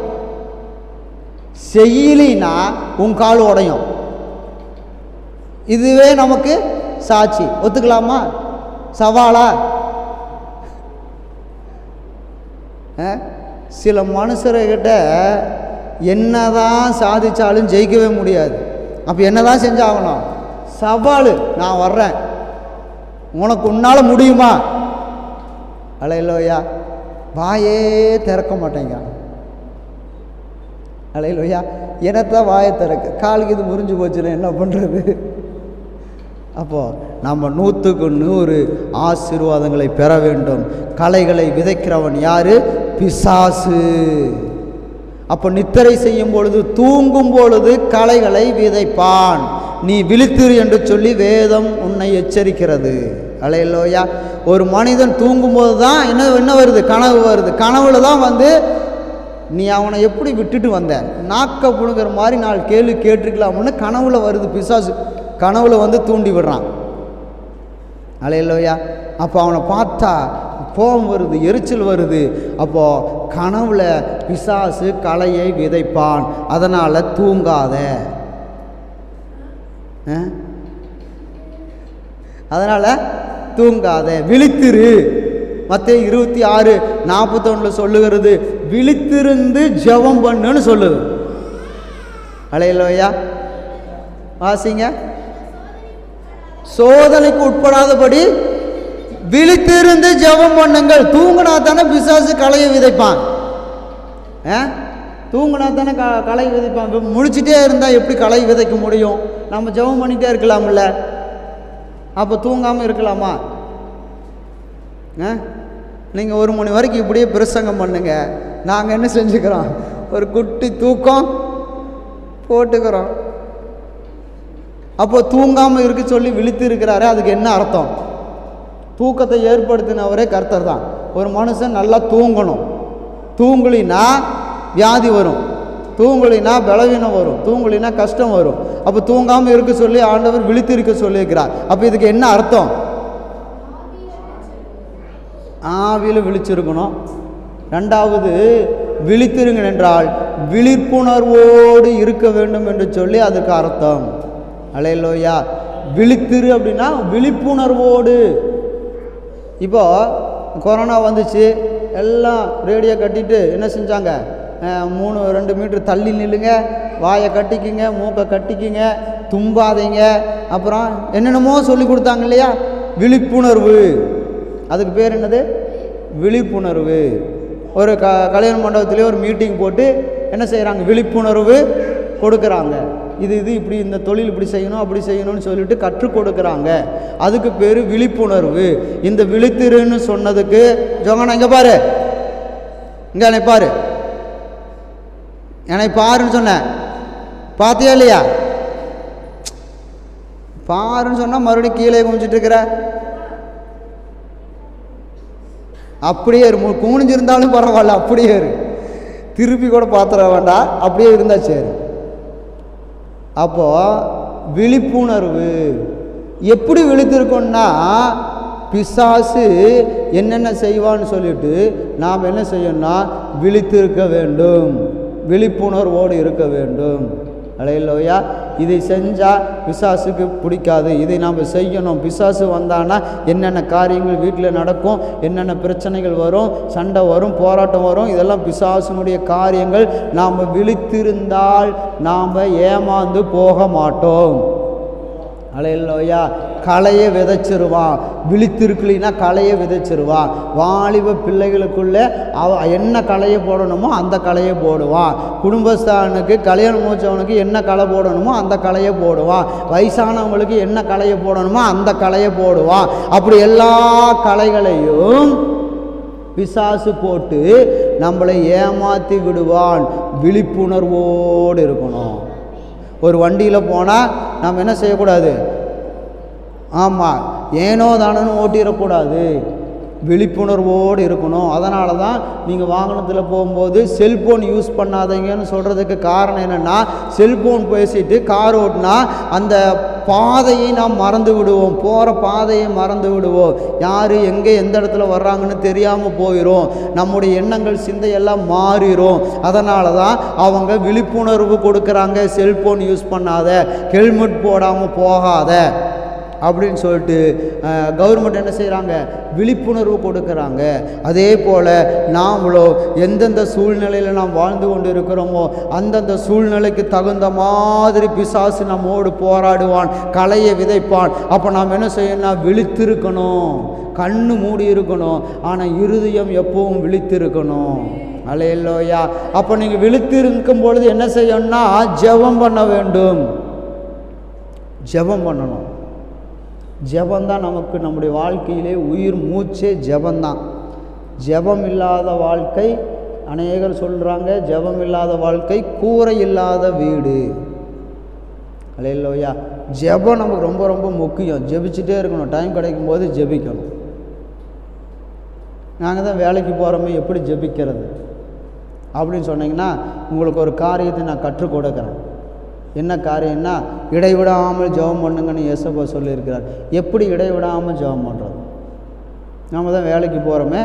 செய்யலினா உன் கால் உடையும். இதுவே நமக்கு சாட்சி. ஒத்துக்கலாமா? சவாலா? சில மனுஷர்கிட்ட என்னதான் சாதிச்சாலும் ஜெயிக்கவே முடியாது. அப்போ என்னதான் செஞ்சாகணும், சவால். நான் வர்றேன், உனக்கு உன்னால் முடியுமா? அல்லேலூயா. வாயே திறக்க மாட்டேங்க. அல்லேலூயா. என்னத்தான் வாயை திறக்க, காலுக்கு இது முறிஞ்சு போச்சுன்னா என்ன பண்ணுறது? அப்போது நம்ம 100க்கு 100 ஆசீர்வாதங்களை பெற வேண்டும். களைகளை விதைக்கிறவன் யார்? பிசாசு. அப்போ நித்திரை செய்யும் பொழுது, தூங்கும் பொழுது களைகளை விதைப்பான். நீ விழித்திரு என்று சொல்லி வேதம் உன்னை எச்சரிக்கிறது. அல்லேலூயா. ஒரு மனிதன் தூங்கும்போது தான் என்ன வருது, கனவு வருது. கனவுல தான் வந்து நீ அவனை எப்படி விட்டுட்டு வந்த, நாக்க புழுங்கிற மாதிரி 4 கேள்வி கேட்டிருக்கலாம்னு கனவுல வருது. பிசாசு கனவுல வந்து தூண்டி விடுறான். அல்லேலூயா. அப்போ அவனை பார்த்தா கோபம் வருது, எரிச்சல் வருது. அப்போது கனவுல பிசாசு களையை விதைப்பான். அதனால் தூங்காத, அதனால் தூங்காத, விழித்திரு. மத்தேயு 26:41 சொல்லுகிறது, விழித்திருந்து ஜெபம் பண்ணுன்னு சொல்லுது. அல்லேலூயா. வாசிங்க. சோதனைக்கு உட்படாதபடி விழித்திருந்து ஜெபம் பண்ணுங்கள். தூங்கினா தானே பிசாசு களையை விதைப்பான். தூங்கினா தானே களை விதைப்பான். முழிச்சிட்டே இருந்தால் எப்படி களை விதைக்க முடியும்? நம்ம ஜெபம் பண்ணிகிட்டே இருக்கலாம்ல. அப்போ தூங்காமல் இருக்கலாமா? நீங்கள் 1 மணி வரைக்கும் இப்படியே பிரசங்கம் பண்ணுங்க. நாங்கள் என்ன செஞ்சுக்கிறோம்? ஒரு குட்டி தூக்கம் போட்டுக்கிறோம். அப்போ தூங்காமல் இருக்க சொல்லி விழித்து இருக்கிறாரு. அதுக்கு என்ன அர்த்தம்? தூக்கத்தை ஏற்படுத்தினவரே கர்த்தர் தான். ஒரு மனுஷன் நல்லா தூங்கணும். தூங்கலினா வியாதி வரும், தூங்கலினா பலவீனம் வரும், தூங்கலினா கஷ்டம் வரும். அப்போ தூங்காமல் இருக்க சொல்லி ஆண்டவர் விழித்து இருக்க சொல்லியிருக்கிறார். அப்போ இதுக்கு என்ன அர்த்தம்? ஆவியில் விழிச்சிருக்கணும். 2வது விழித்திருங்க என்றால் விழிப்புணர்வோடு இருக்க வேண்டும் என்று சொல்லி அதுக்கு அர்த்தம். அல்லேலூயா. விழித்திரு அப்படின்னா விழிப்புணர்வோடு. இப்போ கொரோனா வந்துச்சு, எல்லாம் ரேடியோ கட்டிட்டு என்ன செஞ்சாங்க? 2 மீட்டர் தள்ளி நில்லுங்க, வாயை கட்டிக்குங்க, மூக்கை கட்டிக்குங்க, தும்பாதீங்க, அப்புறம் என்னென்னமோ சொல்லி கொடுத்தாங்க இல்லையா? விழிப்புணர்வு. அதுக்கு பேர் என்னது? விழிப்புணர்வு. ஒரு கல்யாண மண்டபத்திலே ஒரு மீட்டிங் போட்டு என்ன செய்கிறாங்க? விழிப்புணர்வு கொடுக்குறாங்க. இது இப்படி இந்த தொழில் இப்படி செய்யணும் அப்படி செய்யணும்னு சொல்லிட்டு கற்றுக் கொடுக்குறாங்க. அதுக்கு பேர் விழிப்புணர்வு. இந்த விழித்திருன்னு சொன்னதுக்கு ஜோகானா இங்கே பாரு, இங்கே என்னை பாரு, என்னை பாருன்னு சொன்னேன். பார்த்தியா இல்லையா? பாருன்னு சொன்னால் மறுபடியும் கீழே குமிச்சிட்டு இருக்கிற. அப்படியே இரு. குனிஞ்சிருந்தாலும் பரவாயில்ல, அப்படியே இரு. திருப்பி கூட பார்த்துட வேண்டாம், அப்படியே இருந்தா சரி. அப்போது விழிப்புணர்வு எப்படி விழித்திருக்கோம்னா, பிசாசு என்னென்ன செய்வான்னு சொல்லிட்டு நாம் என்ன செய்யணும்னா விழித்திருக்க வேண்டும், விழிப்புணர்வோடு இருக்க வேண்டும். அல்லேலூயா. இதை செஞ்சால் பிசாசுக்கு பிடிக்காது. இதை நாம் செய்யணும். பிசாசு வந்தானா என்னென்ன காரியங்கள் வீட்டில் நடக்கும், என்னென்ன பிரச்சனைகள் வரும், சண்டை வரும், போராட்டம் வரும். இதெல்லாம் பிசாசுனுடைய காரியங்கள். நாம் விழித்திருந்தால் நாம் ஏமாந்து போக மாட்டோம். அல்லேலூயா. களையை விதைச்சிருவான். விழித்திருக்கலினா களையை விதைச்சிருவான். வாலிப பிள்ளைகளுக்குள்ளே என்ன களையை போடணுமோ அந்த களையை போடுவான். குடும்பஸ்தானுக்கு கல்யாணம் முடிச்சவனுக்கு என்ன களை போடணுமோ அந்த களையை போடுவான். வயசானவங்களுக்கு என்ன களையை போடணுமோ அந்த களையை போடுவான். அப்படி எல்லா களைகளையும் பிசாசு போட்டு நம்மளை ஏமாற்றி விடுவான். விழிப்புணர்வோடு இருக்கணும். ஒரு வண்டியில் போனால் நாம் என்ன செய்யக்கூடாது? ஆமாம், ஏனோ தானோன்னு ஓட்டிடக்கூடாது. விழிப்புணர்வோடு இருக்கணும். அதனால தான் நீங்கள் வாகனத்தில் போகும்போது செல்ஃபோன் யூஸ் பண்ணாதீங்கன்னு சொல்கிறதுக்கு காரணம் என்னென்னா, செல்ஃபோன் பேசிட்டு கார் ஓட்டினா அந்த பாதையை நாம் மறந்து விடுவோம், போகிற பாதையை மறந்து விடுவோம். யார் எங்கே எந்த இடத்துல வர்றாங்கன்னு தெரியாமல் போயிடும். நம்முடைய எண்ணங்கள் சிந்தையெல்லாம் மாறிடும். அதனால தான் அவங்க விழிப்புணர்வு கொடுக்குறாங்க. செல்ஃபோன் யூஸ் பண்ணாத, ஹெல்மெட் போடாமல் போகாத அப்படின்னு சொல்லிட்டு கவர்மெண்ட் என்ன செய்கிறாங்க? விழிப்புணர்வு கொடுக்குறாங்க. அதே போல் நாமளும் எந்தெந்த சூழ்நிலையில் நாம் வாழ்ந்து கொண்டு இருக்கிறோமோ அந்தந்த சூழ்நிலைக்கு தகுந்த மாதிரி பிசாசு நம்மோடு போராடுவான், களையை விதைப்பான். அப்போ நாம் என்ன செய்யணும்னா விழித்திருக்கணும். கண்ணு மூடி இருக்கணும், ஆனால் இருதயம் எப்பவும் விழித்திருக்கணும். அல்லேலூயா. அப்போ நீங்கள் விழித்திருக்கும் பொழுது என்ன செய்யணும்னா ஜெபம் பண்ண வேண்டும். ஜெபம் பண்ணணும். ஜெபந்தான் நமக்கு நம்முடைய வாழ்க்கையிலே உயிர் மூச்சே ஜெபந்தான். ஜெபம் இல்லாத வாழ்க்கை, அநேகர் சொல்கிறாங்க ஜெபம் இல்லாத வாழ்க்கை கூரை இல்லாத வீடு. அல்லேலூயா. ஜெபம் நமக்கு ரொம்ப ரொம்ப முக்கியம். ஜெபிச்சுட்டே இருக்கணும். டைம் கிடைக்கும் போது ஜெபிக்கணும். நாங்கள் தான் வேலைக்கு போகிறோமே, எப்படி ஜெபிக்கிறது அப்படின்னு சொன்னீங்கன்னா உங்களுக்கு ஒரு காரியத்தை நான் கற்றுக் கொடுக்குறேன். என்ன காரியம்னா, இடைவிடாமல் ஜெபம் பண்ணுங்கன்னு இயேசுவா சொல்லியிருக்கிறார். எப்படி இடைவிடாமல் ஜெபம் பண்ணுறது? நாம் தான் வேலைக்கு போகிறோமே,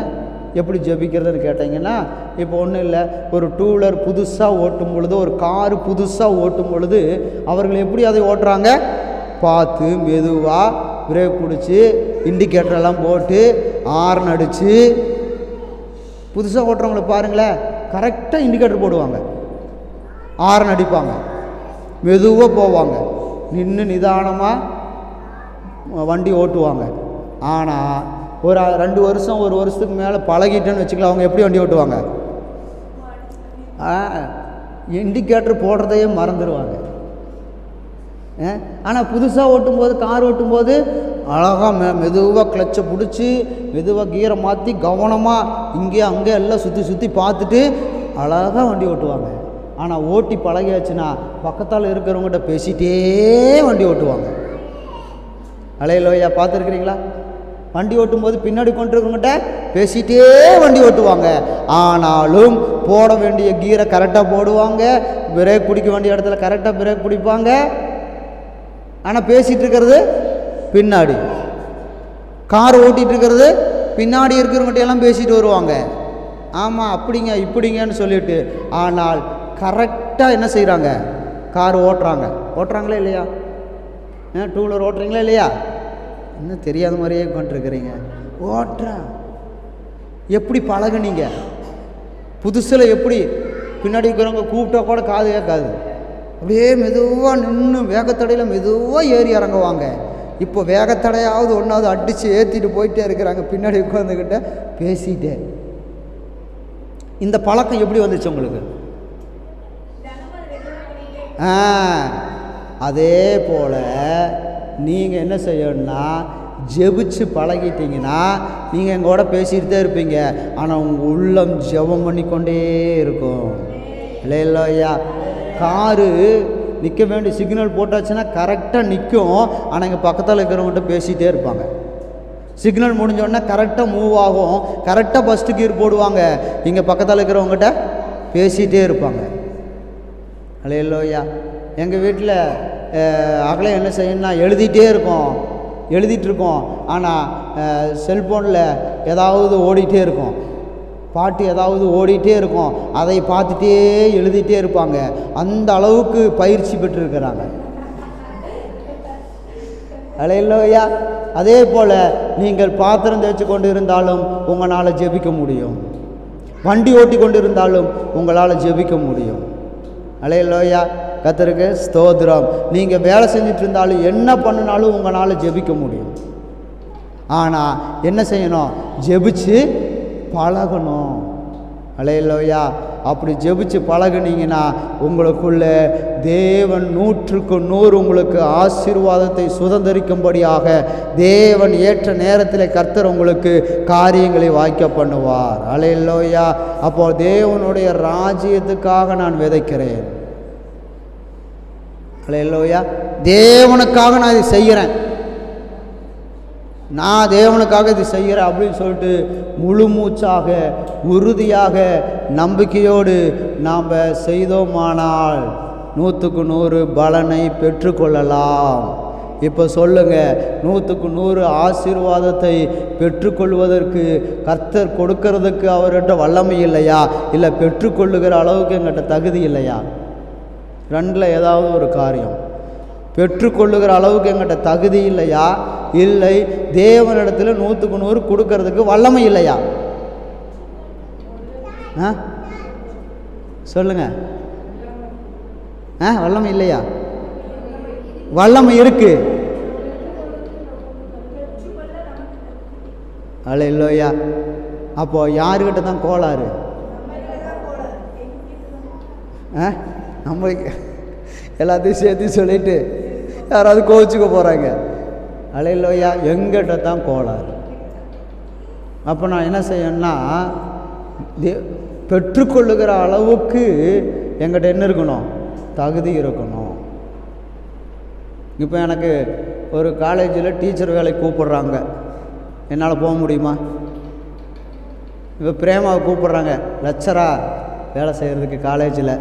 எப்படி ஜெபிக்கிறதுன்னு கேட்டிங்கன்னா, இப்போ ஒன்றும் இல்லை, ஒரு 2 வீலர் புதுசாக ஓட்டும் பொழுது, ஒரு காரு புதுசாக ஓட்டும் பொழுது அவர்கள் எப்படி அதை ஓட்டுறாங்க? பார்த்து மெதுவாக பிரேக் பிடிச்சி இண்டிகேட்டரெல்லாம் போட்டு ஹார்ன் அடித்து புதுசாக ஓட்டுறவங்களை பாருங்களேன். கரெக்டாக இண்டிகேட்டர் போடுவாங்க, ஹாரன் அடிப்பாங்க, மெதுவாக போவாங்க, நின்று நிதானமாக வண்டி ஓட்டுவாங்க. ஆனால் ஒரு 2 வருஷம் 1 வருஷத்துக்கு மேலே பழகிட்டேன்னு வச்சுக்கலாம், அவங்க எப்படி வண்டி ஓட்டுவாங்க? இண்டிகேட்டர் போடுறதையே மறந்துடுவாங்க. ஆனால் புதுசாக ஓட்டும்போது, கார் ஓட்டும்போது அழகாக மெதுவாக கிளச்சை பிடிச்சி மெதுவாக கீரை மாற்றி கவனமாக இங்கே அங்கே எல்லாம் சுற்றி சுற்றி பார்த்துட்டு அழகாக வண்டி ஓட்டுவாங்க. ஆனால் ஓட்டி பழகியாச்சுன்னா பக்கத்தால் இருக்கிறவங்ககிட்ட பேசிகிட்டே வண்டி ஓட்டுவாங்க. அலையிலோயா பார்த்துருக்குறீங்களா? வண்டி ஓட்டும்போது பின்னாடி கொண்டிருக்கவங்ககிட்ட பேசிகிட்டே வண்டி ஓட்டுவாங்க. ஆனாலும் போட வேண்டிய கீரை கரெக்டாக போடுவாங்க, பிரேக் பிடிக்க வேண்டிய இடத்துல கரெக்டாக பிரேக் பிடிப்பாங்க. ஆனால் பேசிகிட்டு இருக்கிறது பின்னாடி, கார் ஓட்டிகிட்டு இருக்கிறது பின்னாடி இருக்கிறவங்ககிட்ட எல்லாம் பேசிட்டு வருவாங்க. ஆமாம் அப்படிங்க இப்படிங்கன்னு சொல்லிட்டு. ஆனால் கரெக்டாக என்ன செய்கிறாங்க? கார் ஓட்டுறாங்களா இல்லையா? 2 வீலர் ஓட்டுறீங்களா இல்லையா? இன்னும் தெரியாத மாதிரியே கொண்டிருக்கிறீங்க. ஓட்டுறா எப்படி பழகுனீங்க? புதுசில் எப்படி பின்னாடி இருக்கிறவங்க கூப்பிட்டா கூட காது கேட்காது, அப்படியே மெதுவாக நின்று வேகத்தடையில் மெதுவாக ஏறி இறங்குவாங்க. இப்போ வேகத்தடையாவது ஒன்றாவது அடித்து ஏற்றிட்டு போயிட்டே இருக்கிறாங்க, பின்னாடி உட்காந்துக்கிட்ட பேசிட்டே. இந்த பழக்கம் எப்படி வந்துச்சு உங்களுக்கு? அதே போல் நீங்கள் என்ன செய்யணும்னா, ஜெபிச்சு பழகிட்டீங்கன்னா நீங்கள் எங்கூட பேசிகிட்டு தான் இருப்பீங்க, ஆனால் உங்கள் உள்ளம் ஜெபம் பண்ணிக்கொண்டே இருக்கும். இல்லையா? காரு நிற்க வேண்டிய சிக்னல் போட்டாச்சுன்னா கரெக்டாக நிற்கும், ஆனால் இங்கே பக்கத்தில் இருக்கிறவங்ககிட்ட பேசிகிட்டே இருப்பாங்க. சிக்னல் முடிஞ்சோடனே கரெக்டாக மூவ் ஆகும், கரெக்டாக ஃபஸ்ட்டு கீர் போடுவாங்க, இங்கே பக்கத்தில் இருக்கிறவங்ககிட்ட பேசிகிட்டே இருப்பாங்க. இல்லையா? எங்கள் வீட்டில் அகலம் என்ன செய்யணும்னா எழுதிட்டுருக்கோம், ஆனால் செல்ஃபோனில் ஏதாவது ஓடிட்டே இருக்கும், பாட்டு ஏதாவது ஓடிட்டே இருக்கும், அதை பார்த்துட்டே எழுதிட்டே இருப்பாங்க. அந்த அளவுக்கு பயிற்சி பெற்றிருக்கிறாங்க. அல்லேலூயா. அதே போல் நீங்கள் பாத்திரம் தேய்ச்சி கொண்டு இருந்தாலும் உங்களால் ஜெபிக்க முடியும், வண்டி ஓட்டி கொண்டு இருந்தாலும் உங்களால் ஜெபிக்க முடியும். அல்லேலூயா. கர்த்தருக்கு ஸ்தோத்திரம். நீங்கள் வேலை செஞ்சுட்டு இருந்தாலும் என்ன பண்ணினாலும் உங்களால் ஜெபிக்க முடியும். ஆனால் என்ன செய்யணும்? ஜெபிச்சு பழகணும். அல்லேலூயா. அப்படி ஜெபிச்சு பழகுனீங்கன்னா உங்களுக்குள்ள தேவன் 100க்கு 100 உங்களுக்கு ஆசீர்வாதத்தை சுதந்திரிக்கும்படியாக தேவன் ஏற்ற நேரத்தில் கர்த்தர் உங்களுக்கு காரியங்களை வாய்க்க பண்ணுவார். அல்லேலூயா. அப்போ தேவனுடைய ராஜ்யத்துக்காக நான் விதைக்கிறேன். அல்லேலூயா. தேவனுக்காக நான் இதை செய்கிறேன், நான் தேவனுக்காக இது செய்கிறேன் அப்படின்னு சொல்லிட்டு முழு மூச்சாக உறுதியாக நம்பிக்கையோடு நாம் செய்தோமானால் 100க்கு 100 பலனை பெற்றுக்கொள்ளலாம். இப்போ சொல்லுங்கள், 100க்கு 100 ஆசீர்வாதத்தை பெற்றுக்கொள்வதற்கு கர்த்தர் கொடுக்கறதுக்கு அவர்கிட்ட வல்லமை இல்லையா? இல்லை பெற்றுக்கொள்ளுகிற அளவுக்கு எங்கிட்ட தகுதி இல்லையா? 2ல் ஏதாவது ஒரு காரியம். பெற்றுக்கொள்ளுகிற அளவுக்கு எங்கிட்ட தகுதி இல்லையா? இல்லை தேவனிடத்தில் 100க்கு 100 கொடுக்கறதுக்கு வல்லமை இல்லையா? சொல்லுங்க. வல்லமை இல்லையா? வல்லமை இருக்கு. அல்லேலூயா. அப்போ யாருக்கிட்ட தான் கோளாறு? நம்மளுக்கு எல்லாத்தையும் சேர்த்து சொல்லிட்டு யாராவது கோவிச்சுக்க போகிறாங்க. அல்லேலூயா. எங்கிட்ட தான் கோளாறு. அப்போ நான் என்ன செய்யணும்னா, பெற்றுக்கொள்ளுகிற அளவுக்கு எங்கிட்ட என்ன இருக்கணும்? தகுதி இருக்கணும். இப்போ எனக்கு ஒரு காலேஜில் டீச்சர் வேலைக்கு கூப்பிட்றாங்க, என்னால் போக முடியுமா? இப்போ பிரேமாவை கூப்பிட்றாங்க லெக்சராக வேலை செய்கிறதுக்கு காலேஜில்.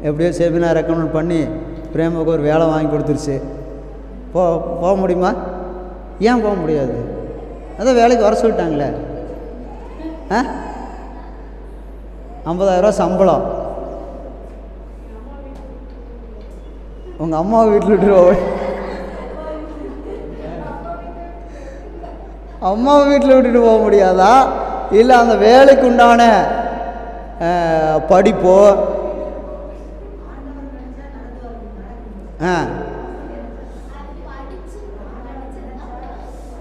எப்படியோ செமினார் ரெக்கமெண்ட் பண்ணி பிரேமாவுக்கு ஒரு வேலை வாங்கி கொடுத்துருச்சு. போக முடியுமா? ஏன் போக முடியாது? அதான் வேலைக்கு வர சொல்லிட்டாங்களே. 50,000 சம்பளம். உங்கள் அம்மாவை வீட்டில் விட்டுருவோம். அம்மாவை வீட்டில் விட்டுட்டு போக முடியாதா? இல்லை அந்த வேலைக்கு உண்டான படிப்போ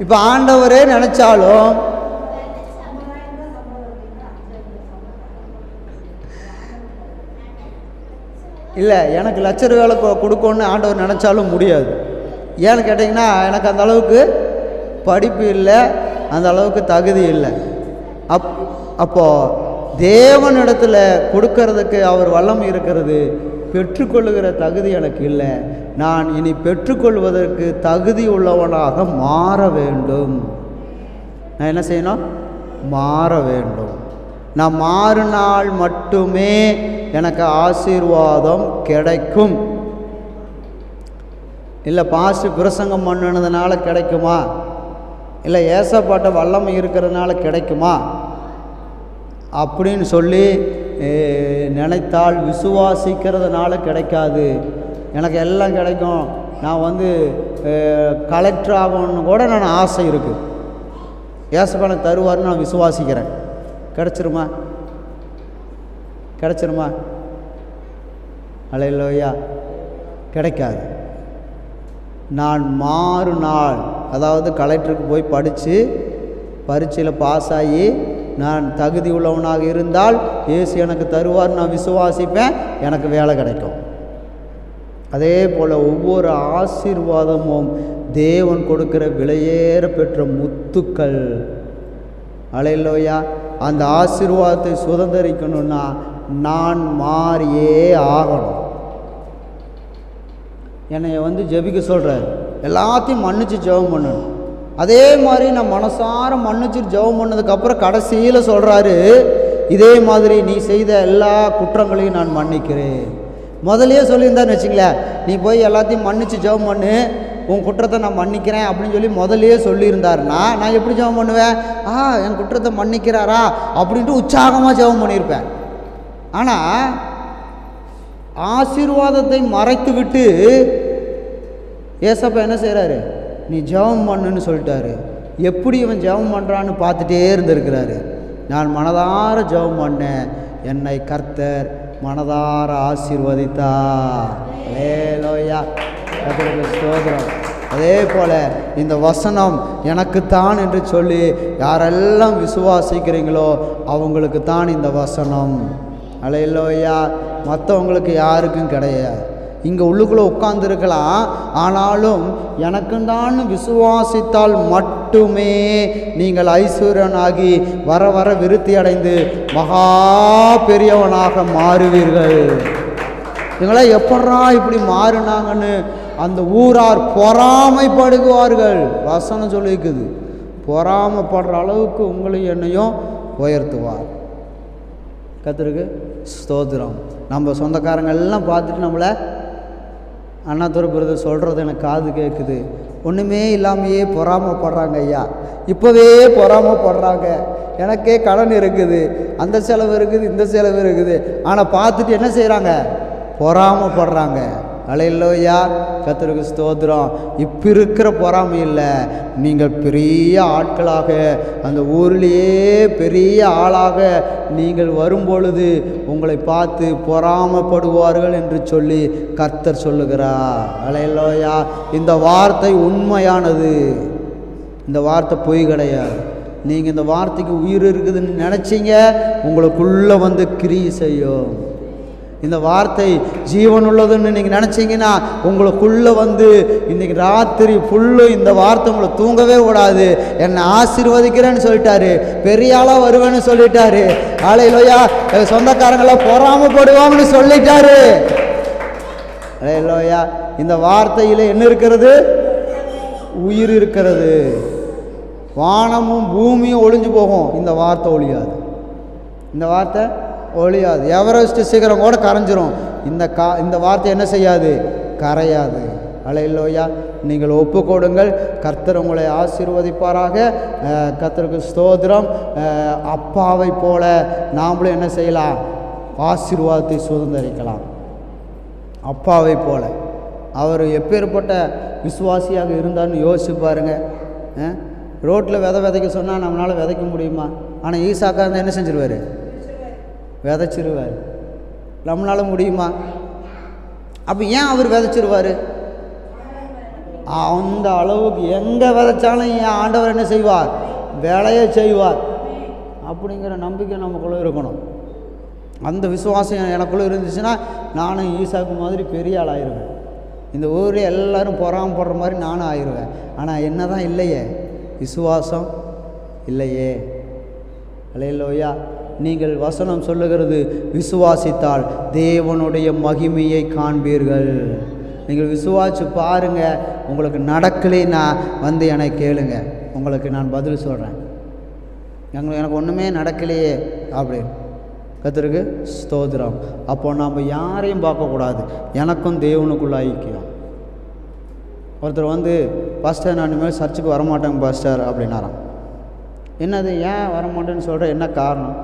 இப்போ ஆண்டவரே நினச்சாலும் இல்லை எனக்கு லட்ச வேலை கொடுக்கணுன்னு ஆண்டவர் நினச்சாலும் முடியாது. ஏன்னு கேட்டிங்கன்னா எனக்கு அந்த அளவுக்கு படிப்பு இல்லை, அந்த அளவுக்கு தகுதி இல்லை. அப்போது தேவனிடத்தில் கொடுக்கறதுக்கு அவர் வல்லமை இருக்கிறது, பெற்றுக்கொள்ளுகிற தகுதி எனக்கு இல்லை. நான் இனி பெற்றுக்கொள்வதற்கு தகுதி உள்ளவனாக மாற வேண்டும். நான் என்ன செய்யணும்? மாற வேண்டும். நான் மாறினால் மட்டுமே எனக்கு ஆசீர்வாதம் கிடைக்கும். இல்லை பாஸ்ட் பிரசங்கம் பண்ணினதுனால கிடைக்குமா, இல்லை ஏசப்பாட்ட வல்லமை இருக்கிறதுனால கிடைக்குமா அப்படின்னு சொல்லி நினைத்தால் விசுவாசிக்கிறதுனால கிடைக்காது. எனக்கு எல்லாம் கிடைக்கும், நான் கலெக்டர் ஆகணும்னு கூட நான் ஆசை இருக்குது, ஏசப்பா எனக்கு தருவார்னு நான் விசுவாசிக்கிறேன். கிடச்சிருமா? கிடச்சிருமா? அல்லேலூயா. கிடைக்காது. நான் மாறுநாள், அதாவது கலெக்டருக்கு போய் படித்து பரீட்சையில் பாஸ் ஆகி நான் தகுதி உள்ளவனாக இருந்தால் இயேசு எனக்கு தருவார், நான் விசுவாசிப்பேன், எனக்கு வேலை கிடைக்கும். அதே போல் ஒவ்வொரு ஆசீர்வாதமும் தேவன் கொடுக்கிற விலையேற பெற்ற முத்துக்கள். அல்லேலூயா. அந்த ஆசீர்வாதத்தை சுதந்திரிக்கணும்னா நான் மாறியே ஆகணும். என்னை ஜெபிக்க சொல்கிறார், எல்லாத்தையும் மன்னிச்சு ஜெபம் பண்ணணும். அதே மாதிரி நான் மனசார மன்னிச்சு ஜெபம் பண்ணதுக்கப்புறம் கடைசியில் சொல்கிறாரு, இதே மாதிரி நீ செய்த எல்லா குற்றங்களையும் நான் மன்னிக்கிறேன். முதலையே சொல்லியிருந்தான்னு வச்சுங்களேன், நீ போய் எல்லாத்தையும் மன்னிச்சு ஜெபம் பண்ணு, உன் குற்றத்தை நான் மன்னிக்கிறேன் அப்படின்னு சொல்லி முதலையே சொல்லியிருந்தாருன்னா நான் எப்படி ஜெபம் பண்ணுவேன்? என் குற்றத்தை மன்னிக்கிறாரா அப்படின்ட்டு உற்சாகமாக ஜெபம் பண்ணியிருப்பேன். ஆனால் ஆசீர்வாதத்தை மறைத்து விட்டு ஏசப்பா என்ன செய்கிறாரு? நீ ஜெபம் பண்ணுன்னு சொல்லிட்டாரு. எப்படி இவன் ஜெபம் பண்ணுறான்னு பார்த்துட்டே இருந்திருக்கிறாரு. நான் மனதார ஜெபம் பண்ணேன், என்னை கர்த்தர் மனதார ஆசீர்வதித்தார். அல்லேலூயா. கர்த்தருக்கு ஸ்தோத்திரம். அதே போல் இந்த வசனம் எனக்குத்தான் என்று சொல்லி யாரெல்லாம் விசுவாசிக்கிறீங்களோ அவங்களுக்கு தான் இந்த வசனம். அல்லேலூயா. மற்றவங்களுக்கு யாருக்கும் கிடையாது. இங்கே உள்ளுக்குள்ளே உட்கார்ந்துருக்கலாம், ஆனாலும் எனக்குந்தான் விசுவாசித்தால் மட்டுமே நீங்கள் ஐஸ்வர்யனாகி வர வர விருத்தி அடைந்து மகா பெரியவனாக மாறுவீர்கள். இவங்கள எப்படா இப்படி மாறினாங்கன்னு அந்த ஊரார் பொறாமைப்படுவார்கள். வசனம் சொல்லியிருக்குது, பொறாமைப்படுற அளவுக்கு உங்களையும் என்னையும் உயர்த்துவார். கர்த்தருக்கு ஸ்தோத்திரம். நம்ம சொந்தக்காரங்க எல்லாம் பார்த்துட்டு நம்மளை அண்ணாதுரை பிரதர் சொல்கிறது எனக்கு காது கேட்குது, ஒன்றுமே இல்லாமையே பொறாமைப்படுறாங்க ஐயா, இப்போவே பொறாமைப்படுறாங்க, எனக்கே கடன் இருக்குது, அந்த செலவு இருக்குது, இந்த செலவு இருக்குது, ஆனால் பார்த்துட்டு என்ன செய்கிறாங்க? பொறாமைப்படுறாங்க. அல்லேலூயா. கர்த்தருக்கு ஸ்தோத்திரம். இப்போ இருக்கிற பொறாமை இல்லை, நீங்கள் பெரிய ஆட்களாக அந்த ஊர்லேயே பெரிய ஆளாக நீங்கள் வரும்பொழுது உங்களை பார்த்து பொறாமைப்படுவார்கள் என்று சொல்லி கர்த்தர் சொல்லுகிறார். அல்லேலூயா. இந்த வார்த்தை உண்மையானது, இந்த வார்த்தை பொய் கிடையாது. நீங்கள் இந்த வார்த்தைக்கு உயிர் இருக்குதுன்னு நினச்சிங்க, உங்களுக்குள்ளே கிரியை செய்யும். இந்த வார்த்தை ஜீவன் உள்ளதுன்னு நீங்கள் நினச்சிங்கன்னா உங்களுக்குள்ளே இன்றைக்கி ராத்திரி ஃபுல்லும் இந்த வார்த்தை உங்களை தூங்கவே கூடாது. என்னை ஆசீர்வதிக்கிறேன்னு சொல்லிட்டாரு, பெரிய ஆளாக வருவேன்னு சொல்லிட்டாரு. அல்லேலூயா. சொந்தக்காரங்களாம் பொறாமைப்படுவாங்கன்னு சொல்லிட்டாரு. அல்லேலூயா. இந்த வார்த்தையில் என்ன இருக்கிறது? உயிர் இருக்கிறது. வானமும் பூமியும் ஒளிஞ்சு போகும், இந்த வார்த்தை ஒழியாது. இந்த வார்த்தை ஒழியாது. எவரெஸ்ட் சிகரம் கூட கரைஞ்சிரும், இந்த வார்த்தை என்ன செய்யாது? கரையாது. அல்லேலூயா. நீங்கள் ஒப்பு கொடுங்கள், கர்த்தர் உங்களை ஆசீர்வதிப்பாராக. கர்த்தருக்கு ஸ்தோத்திரம். அப்பாவை போல நாமளும் என்ன செய்யலாம்? ஆசீர்வாதத்தை சுதந்திரிக்கலாம். அப்பாவை போல அவர் எப்பேற்பட்ட விசுவாசியாக இருந்தார்னு யோசிச்சு பாருங்க. ரோட்டில் விதைக்க சொன்னால் நம்மளால் விதைக்க முடியுமா? ஆனால் ஈசாக்கா இருந்தால் என்ன செஞ்சிருவார்? விதைச்சிருவார். நம்மளால் முடியுமா? அப்போ ஏன் அவர் விதைச்சிருவார்? அந்த அளவுக்கு எங்கே விதைச்சாலும் என் ஆண்டவர் என்ன செய்வார்? வேலையை செய்வார் அப்படிங்கிற நம்பிக்கை நமக்குள்ளே இருக்கணும். அந்த விசுவாசம் எனக்குள்ளே இருந்துச்சுன்னா நானும் ஈசாக்கு மாதிரி பெரிய ஆள் ஆயிடுவேன். இந்த ஊரில் எல்லோரும் பொறாமப்படுற மாதிரி நானும் ஆயிடுவேன். ஆனால் என்ன தான் இல்லையே, விசுவாசம் இல்லையே. அல்லேலூயா. நீங்கள் வசனம் சொல்லுகிறது, விசுவாசித்தால் தேவனுடைய மகிமையை காண்பீர்கள். நீங்கள் விசுவாசி பாருங்கள். உங்களுக்கு நடக்கலைன்னா வந்து என்னை கேளுங்க, உங்களுக்கு நான் பதில் சொல்கிறேன். எனக்கு ஒன்றுமே நடக்கலையே அப்படின்னு. கர்த்தருக்கு ஸ்தோத்திரம். அப்போ நாம் யாரையும் பார்க்கக்கூடாது, எனக்கும் தேவனுக்குள்ள ஐக்கியம். ஒருத்தர் வந்து, பாஸ்டர் நான் இனிமேல் சர்ச்சுக்கு வரமாட்டேங்க பாஸ்டர் அப்படின்னாராம். என்னது, ஏன் வரமாட்டேன்னு சொல்கிற, என்ன காரணம்?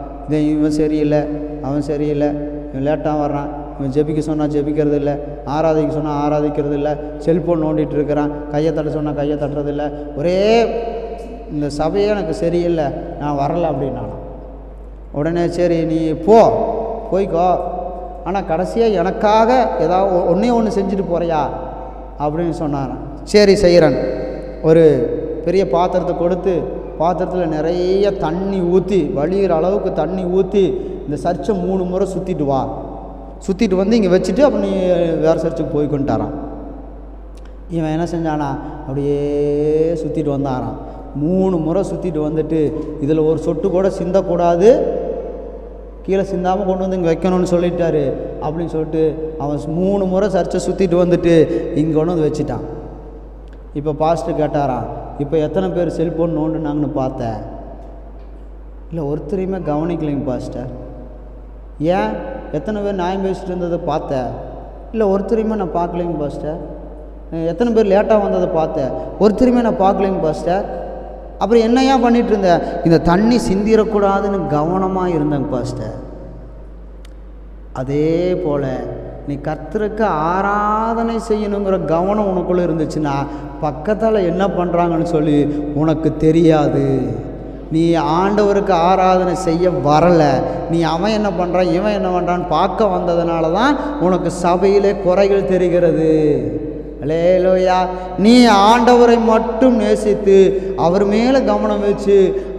இவன் சரியில்லை, அவன் சரியில்லை, இவன் லேட்டாக வர்றான், இவன் ஜெபிக்க சொன்னால் ஜெபிக்கிறது இல்லை, ஆராதிக்க சொன்னால் ஆராதிக்கிறது இல்லை, செல்ஃபோன் நோண்டிகிட்டு இருக்கிறான், கையை தட்ட சொன்னால் கையை தட்டுறதில்லை, ஒரே இந்த சபையே எனக்கு சரியில்லை, நான் வரலை அப்படின்னாலாம். உடனே சரி நீ போய்க்கோ, ஆனால் கடைசியாக எனக்காக ஏதாவது ஒன்று செஞ்சுட்டு போகிறியா அப்படின்னு சொன்னாரான். சரி செய்கிறேன். ஒரு பெரிய பாத்திரத்தை கொடுத்து, பாத்திரத்தில் நிறைய தண்ணி ஊற்றி, வழிகிற அளவுக்கு தண்ணி ஊற்றி, இந்த சர்ச்சை 3 முறை சுற்றிட்டு வா, சுற்றிட்டு வந்து இங்கே வச்சுட்டு அப்புறம் நீ வேறு சர்ச்சுக்கு போய்க்கொண்டாரான். இவன் என்ன செஞ்சானா, அப்படியே சுற்றிட்டு வந்தாரான். 3 முறை சுற்றிட்டு வந்துட்டு, இதில் ஒரு சொட்டு கூட சிந்தக்கூடாது, கீழே சிந்தாமல் கொண்டு வந்து இங்கே வைக்கணும்னு சொல்லிட்டாரு அப்படின்னு சொல்லிட்டு அவன் 3 முறை சர்ச்சை சுற்றிட்டு வந்துட்டு இங்கே கொண்டு வந்து வச்சுட்டான். இப்போ பாஸ்டர் கேட்டாரான், இப்போ எத்தனை பேர் செல்ஃபோன் நோண்டுனாங்கன்னு பார்த்தேன். இல்லை ஒருத்தரையுமே கவனிக்கலைங்க பாஸ்டர். ஏன்? எத்தனை பேர் நியாயம் பேசிட்டு இருந்ததை பார்த்தேன். இல்லை ஒருத்தரையுமே நான் பார்க்கலைங்க பாஸ்டர். எத்தனை பேர் லேட்டாக வந்ததை பார்த்தேன், ஒருத்தரையுமே நான் பார்க்கலைங்க பாஸ்டர். அப்புறம் என்ன ஏன் பண்ணிகிட்டு இருந்தேன்? இந்த தண்ணி சிந்திடக்கூடாதுன்னு கவனமாக இருந்தேங்க பாஸ்டர். அதே போல் நீ கர்த்தருக்கு ஆராதனை செய்யணுங்கிற கவனம் உனக்குள்ளே இருந்துச்சுன்னா பக்கத்தில் என்ன பண்ணுறாங்கன்னு சொல்லி உனக்கு தெரியாது. நீ ஆண்டவருக்கு ஆராதனை செய்ய வரலை, நீ அவன் என்ன பண்ணுறான் இவன் என்ன பண்ணுறான்னு பார்க்க வந்ததுனால தான் உனக்கு சபையிலே குறைகள் தெரிகிறது. அல்லேலூயா. நீ ஆண்டவரை மட்டும் நேசித்து அவர் மேலே கவனம் வச்சு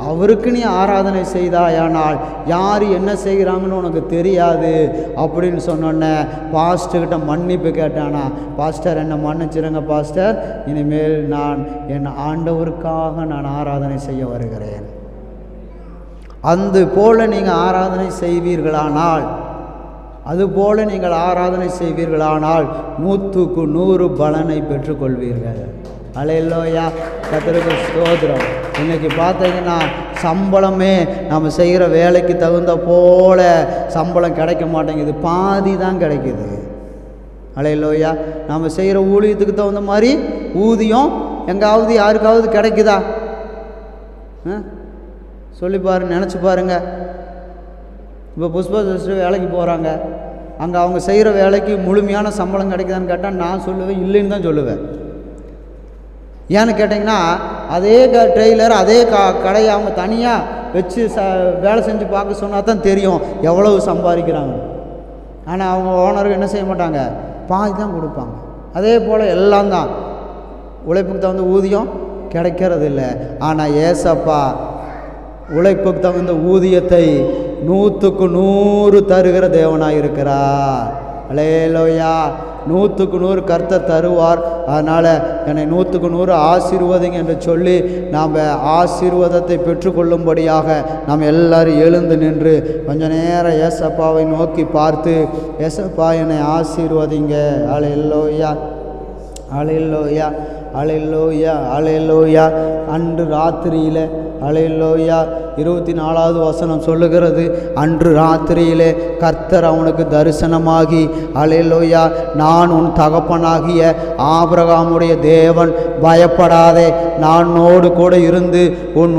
அவருக்கு நீ ஆராதனை செய்தாயானால் யார் என்ன செய்கிறாங்கன்னு உனக்கு தெரியாது அப்படின்னு சொன்னோன்னே பாஸ்டர்கிட்ட மன்னிப்பு கேட்டானா, பாஸ்டர் என்னை மன்னிச்சிருங்க பாஸ்டர், இனிமேல் நான் என் ஆண்டவருக்காக நான் ஆராதனை செய்ய வருகிறேன். அந்த போல் நீங்கள் ஆராதனை செய்வீர்களானால், அதுபோல் நீங்கள் ஆராதனை செய்வீர்களானால் 100க்கு 100 பலனை பெற்றுக்கொள்வீர்கள். அல்லேலூயா. கர்த்தருக்கு ஸ்தோத்திரம். இன்றைக்கி பார்த்தீங்கன்னா சம்பளமே நம்ம செய்கிற வேலைக்கு தகுந்த போல சம்பளம் கிடைக்க மாட்டேங்குது, பாதி தான் கிடைக்குது. அல்லேலூயா. நம்ம செய்கிற ஊழியத்துக்கு தகுந்த மாதிரி ஊதியம் எங்காவது யாருக்காவது கிடைக்குதா? சொல்லி பாருங்க, நினச்சி பாருங்கள். இப்போ புஷ்பா சிஸ்டர் வேலைக்கு போகிறாங்க, அங்கே அவங்க செய்கிற வேலைக்கு முழுமையான சம்பளம் கிடைக்குதான்னு கேட்டால் நான் சொல்லுவேன் இல்லைன்னு தான் சொல்லுவேன். ஏன்னு கேட்டிங்கன்னா அதே ட்ரெய்லர் அதே கடையை அவங்க தனியாக வச்சு வேலை செஞ்சு பார்க்க சொன்னால் தான் தெரியும் எவ்வளவு சம்பாதிக்கிறாங்க. ஆனால் அவங்க ஓனருக்கு என்ன செய்ய மாட்டாங்க, பாதி தான் கொடுப்பாங்க. அதே போல் எல்லாம் தான் உழைப்புக்கு தகுந்த ஊதியம் கிடைக்கிறது இல்லை. ஆனால் ஏசப்பா உழைப்புக்கு தகுந்த ஊதியத்தை 100க்கு 100 தருகிற தேவனாக இருக்கிறார். அல்லேலூயா. 100க்கு 100 கர்த்தர் தருவார். அதனால் என்னை 100க்கு 100 ஆசீர்வதிங்க என்று சொல்லி நாம் ஆசீர்வாதத்தை பெற்றுக்கொள்ளும்படியாக நாம் எல்லோரும் எழுந்து நின்று கொஞ்ச நேரம் ஏசப்பாவை நோக்கி பார்த்து, ஏசப்பா என்னை ஆசீர்வதிங்க. அல்லேலூயா, அல்லேலூயா, அல்லேலூயா, அல்லேலூயா. அன்று ராத்திரியில் அல்லேலூயா 24வது வசனம் சொல்லுகிறது, அன்று ராத்திரியிலே கர்த்தர் அவனுக்கு தரிசனமாகி, அல்லேலூயா, நான் உன் தகப்பனாகிய ஆபிரகாமுடைய தேவன், பயப்படாதே, நான் உன்னோடு கூட இருந்து உன்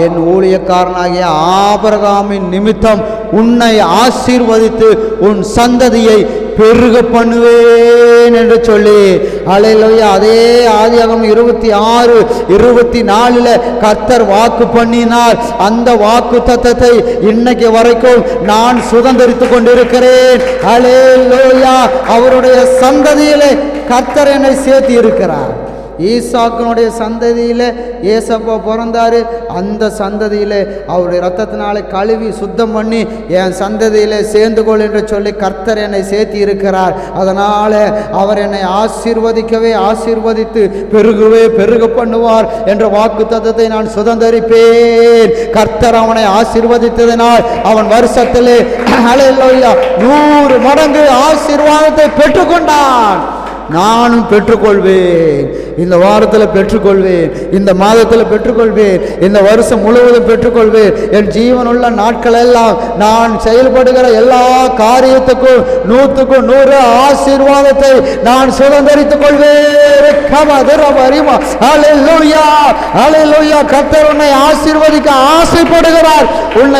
என் ஊழியக்காரனாகிய ஆபிரகாமின் நிமித்தம் உன்னை ஆசீர்வதித்து உன் சந்ததியை பெருக பண்ணுவேன் கொள்வேன் என்று சொல்லி அல்லேலூயா. அதே ஆதியாகமம் 26:24 கர்த்தர் வாக்கு பண்ணினார். அந்த வாக்கு தத்தத்தை இன்னைக்கு வரைக்கும் நான் சுதந்திரித்துக் கொண்டிருக்கிறேன். அல்லேலூயா. அவருடைய சந்ததியிலே கர்த்தர் என்னை சேர்த்து இருக்கிறார். ஈசாக்கினுடைய சந்ததியில் ஏசப்பா பிறந்தார். அந்த சந்ததியில் அவருடைய இரத்தத்தினாலே கழுவி சுத்தம் பண்ணி என் சந்ததியில் சேர்ந்து கொள் என்று சொல்லி கர்த்தர் என்னை சேர்த்தி இருக்கிறார். அதனால் அவர் என்னை ஆசீர்வதிக்கவே ஆசீர்வதித்து பெருகவே பெருக பண்ணுவார் என்ற வாக்கு தத்தத்தை நான் சுதந்திரிப்பேன். கர்த்தர் அவனை ஆசீர்வதித்ததினால் அவன் வருஷத்திலே அல்லேலூயா 100 மடங்கு ஆசீர்வாதத்தை பெற்றுக்கொண்டான். நானும் பெற்றுக்கொள்வேன். இந்த வாரத்தில் பெற்றுக்கொள்வேன், இந்த மாதத்தில் பெற்றுக்கொள்வேன், இந்த வருஷம் முழுவதும் பெற்றுக்கொள்வேன். என் ஜீவனுள்ள நாட்கள் எல்லாம் நான் செயல்படுகிற எல்லா காரியத்துக்கும் 100க்கு 100 ஆசீர்வாதத்தை நான் சுதந்திரித்துக் கொள்வேன். கர்த்தர் உன்னை ஆசீர்வதிக்க ஆசைப்படுகிறார். உன்னை